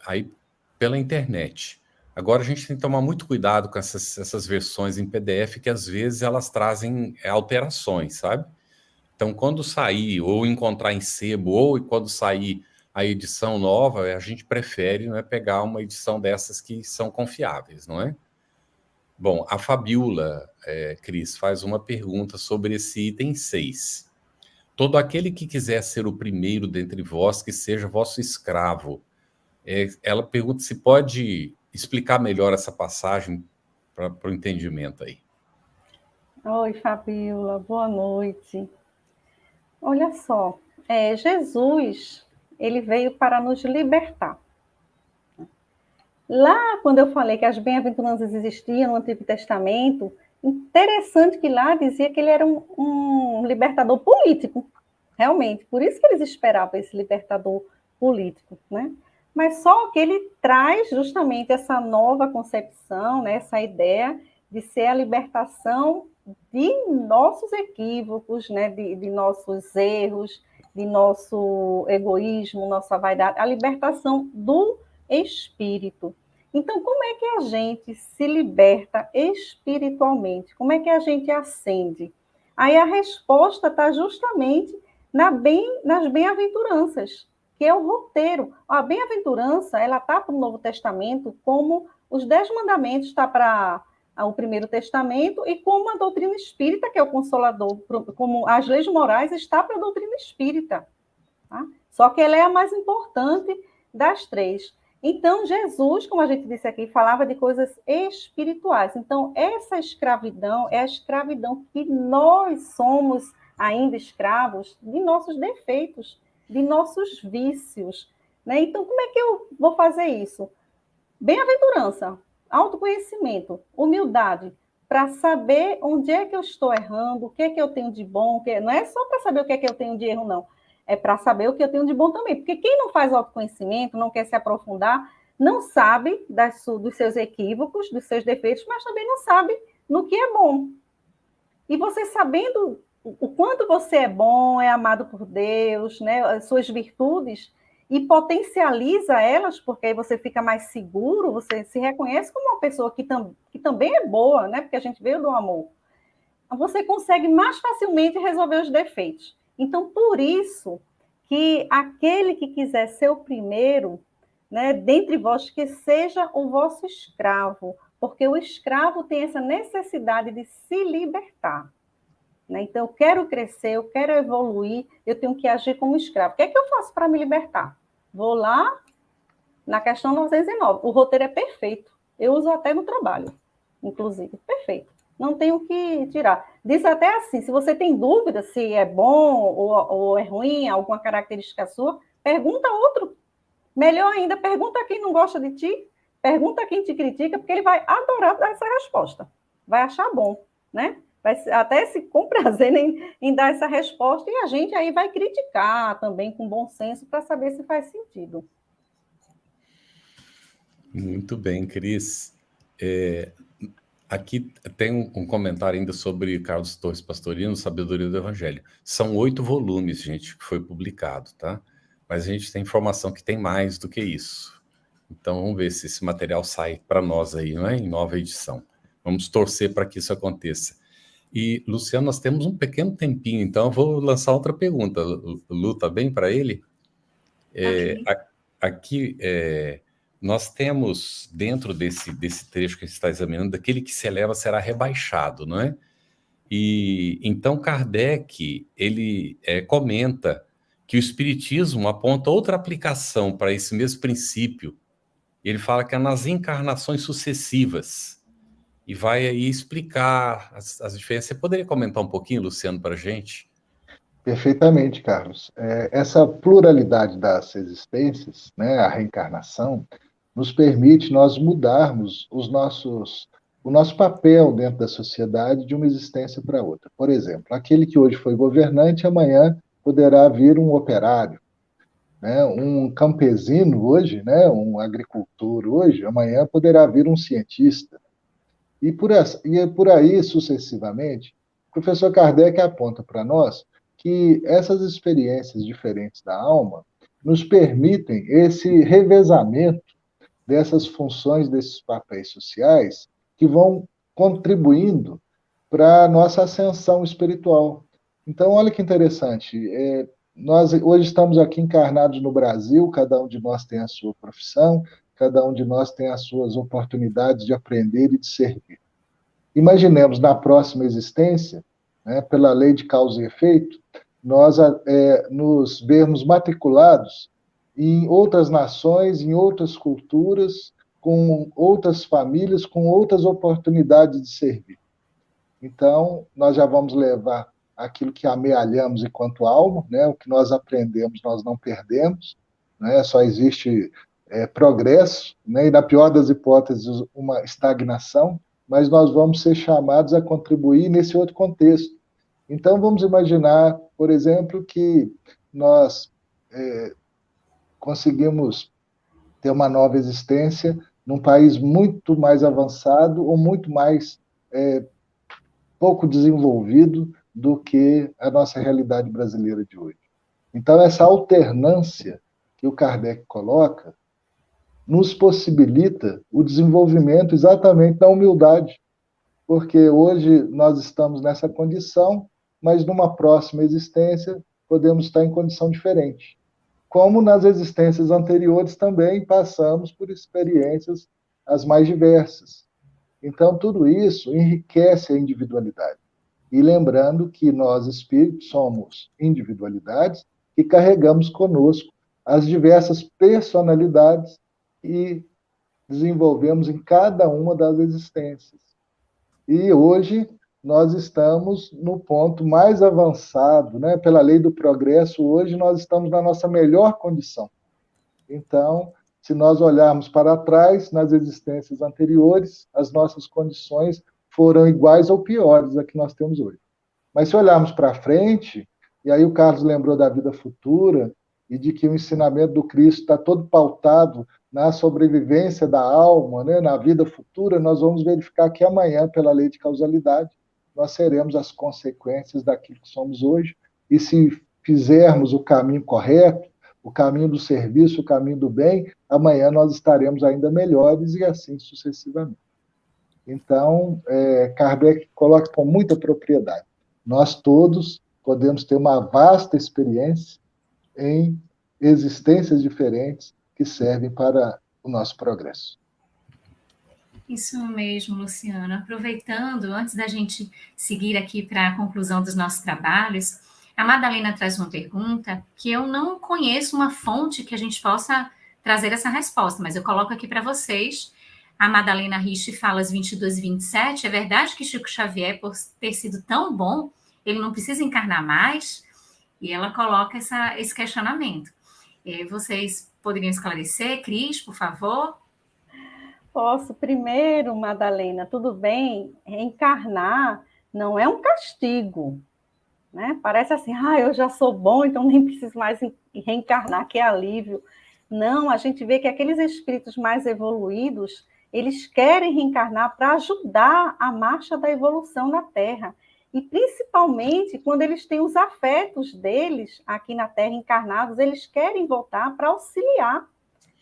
aí pela internet. Agora a gente tem que tomar muito cuidado com essas versões em PDF, que às vezes elas trazem alterações, sabe? Então, quando sair, ou encontrar em sebo, ou quando sair a edição nova, a gente prefere, não é, pegar uma edição dessas que são confiáveis, não é? Bom, a Fabiola, Cris, faz uma pergunta sobre esse item 6. Todo aquele que quiser ser o primeiro dentre vós, que seja vosso escravo. Ela pergunta se pode explicar melhor essa passagem para o entendimento aí. Oi, Fabiola, boa noite. Olha só, Jesus, ele veio para nos libertar. Lá, quando eu falei que as bem-aventuranças existiam no Antigo Testamento, interessante que lá dizia que ele era um libertador político, realmente. Por isso que eles esperavam esse libertador político, né? Mas só que ele traz justamente essa nova concepção, né, essa ideia de ser a libertação de nossos equívocos, né, de nossos erros, de nosso egoísmo, nossa vaidade, a libertação do espírito. Então, como é que a gente se liberta espiritualmente? Como é que a gente ascende? Aí a resposta está justamente nas bem-aventuranças, que é o roteiro. A bem-aventurança, ela está para o Novo Testamento como os 10 mandamentos está para o Primeiro Testamento e como a doutrina espírita, que é o Consolador, como as leis morais, está para a doutrina espírita. Tá? Só que ela é a mais importante das 3. Então, Jesus, como a gente disse aqui, falava de coisas espirituais. Então, essa escravidão é a escravidão que nós somos ainda escravos de nossos defeitos, de nossos vícios. Né? Então, como é que eu vou fazer isso? Bem-aventurança, autoconhecimento, humildade, para saber onde é que eu estou errando, o que é que eu tenho de bom, não é só para saber o que é que eu tenho de erro, não. É para saber o que eu tenho de bom também. Porque quem não faz autoconhecimento, não quer se aprofundar, não sabe dos seus equívocos, dos seus defeitos, mas também não sabe no que é bom. E você sabendo o quanto você é bom, é amado por Deus, né, as suas virtudes, e potencializa elas, porque aí você fica mais seguro, você se reconhece como uma pessoa que também é boa, né, porque a gente veio do amor. Você consegue mais facilmente resolver os defeitos. Então, por isso que aquele que quiser ser o primeiro, né, dentre vós, que seja o vosso escravo, porque o escravo tem essa necessidade de se libertar. Né? Então, eu quero crescer, eu quero evoluir, eu tenho que agir como escravo. O que é que eu faço para me libertar? Vou lá na questão 909. O roteiro é perfeito. Eu uso até no trabalho, inclusive. Perfeito. Não tenho o que tirar. Diz até assim, se você tem dúvida se é bom ou é ruim, alguma característica sua, pergunta a outro. Melhor ainda, pergunta a quem não gosta de ti, pergunta a quem te critica, porque ele vai adorar dar essa resposta. Vai achar bom, né? Vai até se comprazer em dar essa resposta, e a gente aí vai criticar também com bom senso para saber se faz sentido. Muito bem, Cris. Aqui tem um comentário ainda sobre Carlos Torres Pastorino, Sabedoria do Evangelho. São 8 volumes, gente, que foi publicado, tá? Mas a gente tem informação que tem mais do que isso. Então, vamos ver se esse material sai para nós aí, não é? Em nova edição. Vamos torcer para que isso aconteça. E, Luciano, nós temos um pequeno tempinho, então eu vou lançar outra pergunta. Lu, tá bem para ele? Okay. Aqui, nós temos, dentro desse trecho que a gente está examinando, daquele que se eleva será rebaixado, não é? E então Kardec, ele comenta que o Espiritismo aponta outra aplicação para esse mesmo princípio. Ele fala que é nas encarnações sucessivas. E vai aí explicar as diferenças. Você poderia comentar um pouquinho, Luciano, para a gente? Perfeitamente, Carlos. Essa pluralidade das existências, né, a reencarnação, nos permite nós mudarmos o nosso papel dentro da sociedade de uma existência para outra. Por exemplo, aquele que hoje foi governante, amanhã poderá vir um operário, né? Um campesino hoje, né? Um agricultor hoje, amanhã poderá vir um cientista. E por aí sucessivamente, o professor Kardec aponta para nós que essas experiências diferentes da alma nos permitem esse revezamento dessas funções, desses papéis sociais, que vão contribuindo para a nossa ascensão espiritual. Então, olha que interessante, nós hoje estamos aqui encarnados no Brasil, cada um de nós tem a sua profissão, cada um de nós tem as suas oportunidades de aprender e de servir. Imaginemos na próxima existência, né, pela lei de causa e efeito, nós nos vermos matriculados em outras nações, em outras culturas, com outras famílias, com outras oportunidades de servir. Então, nós já vamos levar aquilo que amealhamos enquanto alma, né? O que nós aprendemos, nós não perdemos, né? Só existe progresso, né? E na pior das hipóteses, uma estagnação, mas nós vamos ser chamados a contribuir nesse outro contexto. Então, vamos imaginar, por exemplo, que nós conseguimos ter uma nova existência num país muito mais avançado ou muito mais pouco desenvolvido do que a nossa realidade brasileira de hoje. Então, essa alternância que o Kardec coloca nos possibilita o desenvolvimento exatamente da humildade, porque hoje nós estamos nessa condição, mas numa próxima existência podemos estar em condição diferente. Como nas existências anteriores também passamos por experiências as mais diversas. Então, tudo isso enriquece a individualidade. E lembrando que nós, espíritos, somos individualidades que carregamos conosco as diversas personalidades e desenvolvemos em cada uma das existências. E hoje nós estamos no ponto mais avançado, né? Pela lei do progresso, hoje nós estamos na nossa melhor condição. Então, se nós olharmos para trás, nas existências anteriores, as nossas condições foram iguais ou piores a que nós temos hoje. Mas se olharmos para frente, e aí o Carlos lembrou da vida futura, e de que o ensinamento do Cristo está todo pautado na sobrevivência da alma, né, na vida futura, nós vamos verificar que amanhã, pela lei de causalidade, nós seremos as consequências daquilo que somos hoje, e se fizermos o caminho correto, o caminho do serviço, o caminho do bem, amanhã nós estaremos ainda melhores e assim sucessivamente. Então, Kardec coloca com muita propriedade. Nós todos podemos ter uma vasta experiência em existências diferentes que servem para o nosso progresso. Isso mesmo, Luciana. Aproveitando, antes da gente seguir aqui para a conclusão dos nossos trabalhos, A Madalena traz uma pergunta que eu não conheço uma fonte que a gente possa trazer essa resposta, mas eu coloco aqui para vocês. A Madalena Rich fala às 22 e 27, é verdade que Chico Xavier, por ter sido tão bom, ele não precisa encarnar mais? E ela coloca esse questionamento. Vocês poderiam esclarecer, Cris, por favor? Posso. Primeiro, Madalena, tudo bem, reencarnar não é um castigo, né? Parece assim, eu já sou bom, então nem preciso mais reencarnar, que alívio. Não, a gente vê que aqueles espíritos mais evoluídos, eles querem reencarnar para ajudar a marcha da evolução na Terra. E principalmente quando eles têm os afetos deles aqui na Terra encarnados, eles querem voltar para auxiliar,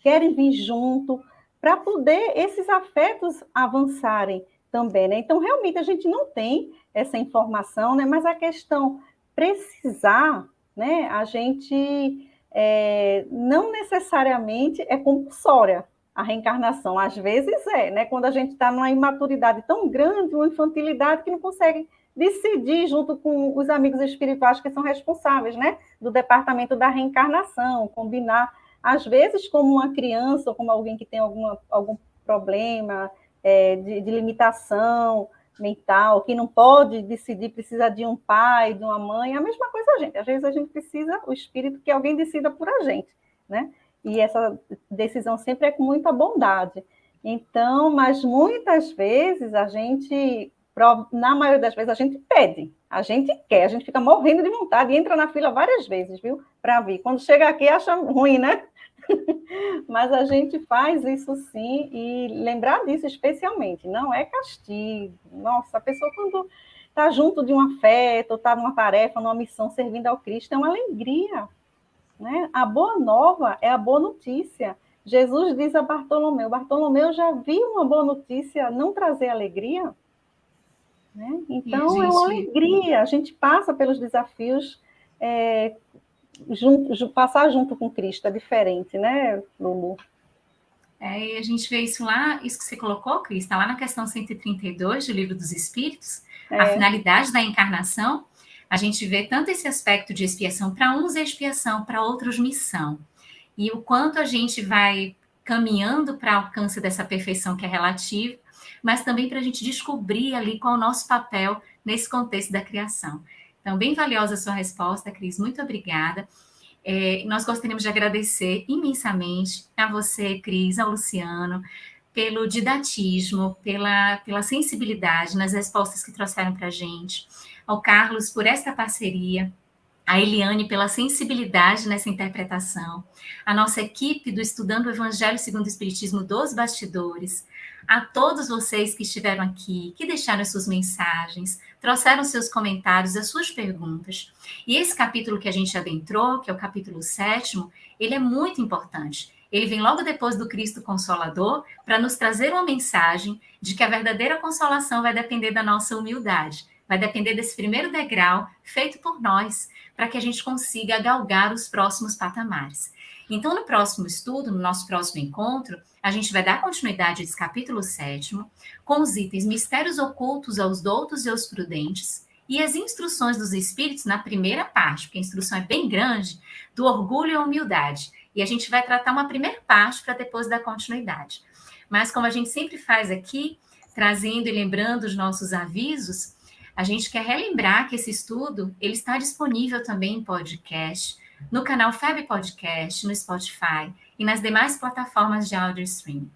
querem vir junto, para poder esses afetos avançarem também, né? Então, realmente, a gente não tem essa informação, né? Mas a questão precisar, né? A gente não necessariamente é compulsória a reencarnação. Às vezes né? Quando a gente está numa imaturidade tão grande, uma infantilidade que não consegue decidir junto com os amigos espirituais que são responsáveis, né? Do departamento da reencarnação, combinar às vezes, como uma criança ou como alguém que tem algum problema de limitação mental, que não pode decidir, precisa de um pai, de uma mãe, é a mesma coisa a gente. Às vezes a gente precisa, o espírito, que alguém decida por a gente, né? E essa decisão sempre é com muita bondade. Então, mas muitas vezes a gente, na maioria das vezes, a gente pede, a gente quer, a gente fica morrendo de vontade e entra na fila várias vezes, viu? Para vir. Quando chega aqui, acha ruim, né? Mas a gente faz isso sim, e lembrar disso especialmente, não é castigo. Nossa, a pessoa quando está junto de um afeto, está numa tarefa, numa missão, servindo ao Cristo, é uma alegria, né? A boa nova é a boa notícia. Jesus diz a Bartolomeu, já viu uma boa notícia não trazer alegria? Né? Então, é uma alegria, a gente passa pelos desafios passar junto com Cristo é diferente, né, Lulu? E a gente vê isso lá, isso que você colocou, Cris, está lá na questão 132 do Livro dos Espíritos, a finalidade da encarnação. A gente vê tanto esse aspecto de expiação, para uns é expiação, para outros missão. E o quanto a gente vai caminhando para o alcance dessa perfeição que é relativa, mas também para a gente descobrir ali qual é o nosso papel nesse contexto da criação. Então, bem valiosa a sua resposta, Cris, muito obrigada. Nós gostaríamos de agradecer imensamente a você, Cris, ao Luciano, pelo didatismo, pela sensibilidade nas respostas que trouxeram para a gente, ao Carlos por esta parceria, a Eliane pela sensibilidade nessa interpretação, a nossa equipe do Estudando o Evangelho segundo o Espiritismo dos Bastidores, a todos vocês que estiveram aqui, que deixaram suas mensagens, trouxeram seus comentários, as suas perguntas. E esse capítulo que a gente adentrou, que é o capítulo 7º, ele é muito importante. Ele vem logo depois do Cristo Consolador para nos trazer uma mensagem de que a verdadeira consolação vai depender da nossa humildade, vai depender desse primeiro degrau feito por nós, para que a gente consiga galgar os próximos patamares. Então, no próximo estudo, no nosso próximo encontro, a gente vai dar continuidade a esse capítulo 7º, com os itens Mistérios Ocultos aos Doutos e aos Prudentes, e as instruções dos Espíritos na primeira parte, porque a instrução é bem grande, do orgulho e a humildade. E a gente vai tratar uma primeira parte para depois dar continuidade. Mas, como a gente sempre faz aqui, trazendo e lembrando os nossos avisos, a gente quer relembrar que esse estudo ele está disponível também em podcast, no canal FEB Podcast, no Spotify e nas demais plataformas de áudio streaming.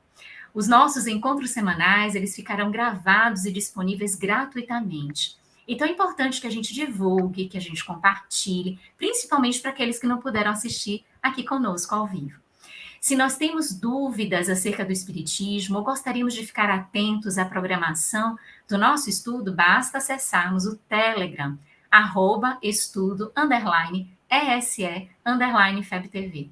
Os nossos encontros semanais, eles ficarão gravados e disponíveis gratuitamente. Então é importante que a gente divulgue, que a gente compartilhe, principalmente para aqueles que não puderam assistir aqui conosco ao vivo. Se nós temos dúvidas acerca do Espiritismo ou gostaríamos de ficar atentos à programação do nosso estudo, basta acessarmos o Telegram, @estudo_ESE_FebTV.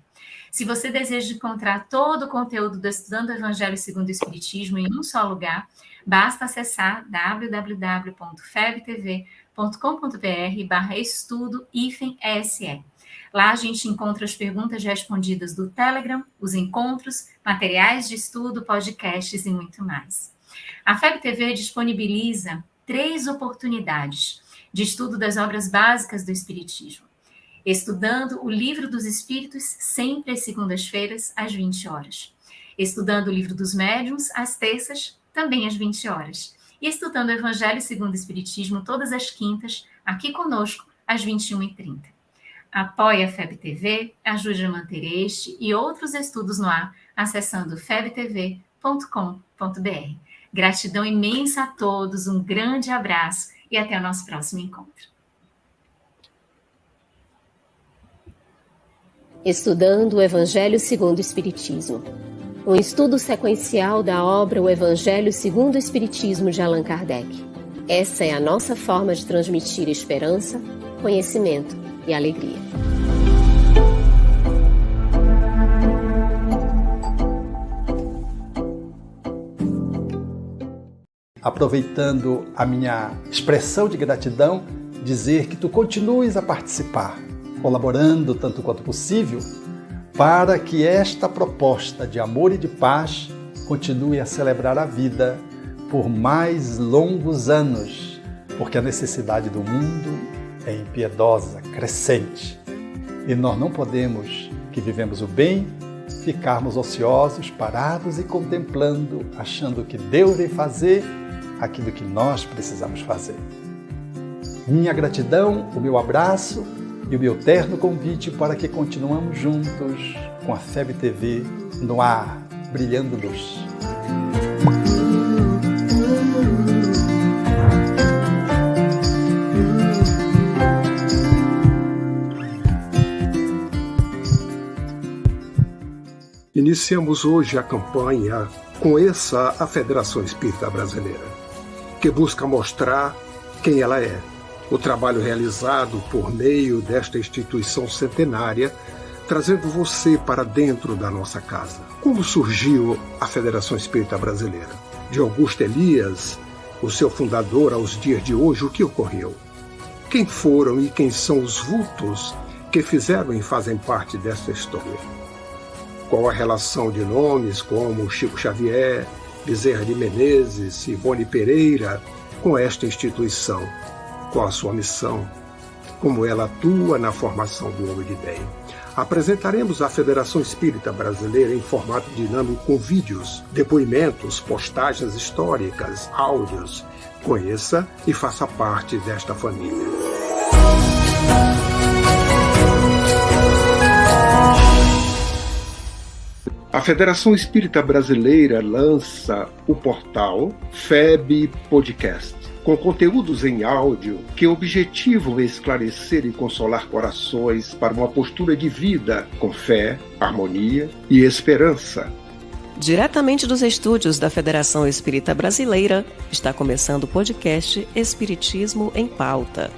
Se você deseja encontrar todo o conteúdo do Estudando o Evangelho segundo o Espiritismo em um só lugar, basta acessar www.febtv.com.br/estudo-ESE. Lá a gente encontra as perguntas respondidas do Telegram, os encontros, materiais de estudo, podcasts e muito mais. A FebTV disponibiliza 3 oportunidades de estudo das obras básicas do Espiritismo. Estudando o Livro dos Espíritos, sempre às segundas-feiras, às 20 horas. Estudando o Livro dos Médiuns, às terças, também às 20 horas. E estudando o Evangelho segundo o Espiritismo, todas as quintas, aqui conosco, às 21h30. Apoie a FEB TV, ajude a manter este e outros estudos no ar, acessando febtv.com.br. Gratidão imensa a todos, um grande abraço e até o nosso próximo encontro. Estudando o Evangelho segundo o Espiritismo. Um estudo sequencial da obra O Evangelho segundo o Espiritismo de Allan Kardec. Essa é a nossa forma de transmitir esperança, conhecimento e alegria. Aproveitando a minha expressão de gratidão, dizer que tu continues a participar, colaborando tanto quanto possível, para que esta proposta de amor e de paz continue a celebrar a vida por mais longos anos, porque a necessidade do mundo é impiedosa, crescente. E nós não podemos, que vivemos o bem, ficarmos ociosos, parados e contemplando, achando que Deus vem fazer aquilo que nós precisamos fazer. Minha gratidão, o meu abraço e o meu terno convite para que continuamos juntos com a FEB TV no ar, brilhando luz. Iniciamos hoje a campanha Conheça a Federação Espírita Brasileira, que busca mostrar quem ela é. O trabalho realizado por meio desta instituição centenária, trazendo você para dentro da nossa casa. Como surgiu a Federação Espírita Brasileira? De Augusto Elias, o seu fundador, aos dias de hoje, o que ocorreu? Quem foram e quem são os vultos que fizeram e fazem parte dessa história? Qual a relação de nomes como Chico Xavier, Bezerra de Menezes, Ivone Pereira com esta instituição? Qual a sua missão? Como ela atua na formação do homem de bem? Apresentaremos a Federação Espírita Brasileira em formato dinâmico com vídeos, depoimentos, postagens históricas, áudios. Conheça e faça parte desta família. A Federação Espírita Brasileira lança o portal FEB Podcast, com conteúdos em áudio que objetivam esclarecer e consolar corações para uma postura de vida com fé, harmonia e esperança. Diretamente dos estúdios da Federação Espírita Brasileira, está começando o podcast Espiritismo em Pauta.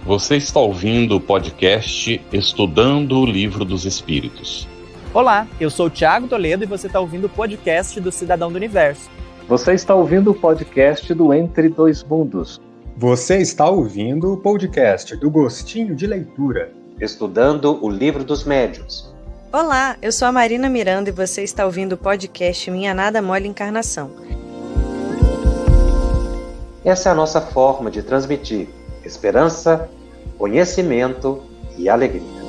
Você está ouvindo o podcast Estudando o Livro dos Espíritos. Olá, eu sou o Thiago Toledo e você está ouvindo o podcast do Cidadão do Universo. Você está ouvindo o podcast do Entre Dois Mundos. Você está ouvindo o podcast do Gostinho de Leitura. Estudando o Livro dos Médiuns. Olá, eu sou a Marina Miranda e você está ouvindo o podcast Minha Nada Mole Encarnação. Essa é a nossa forma de transmitir esperança, conhecimento e alegria.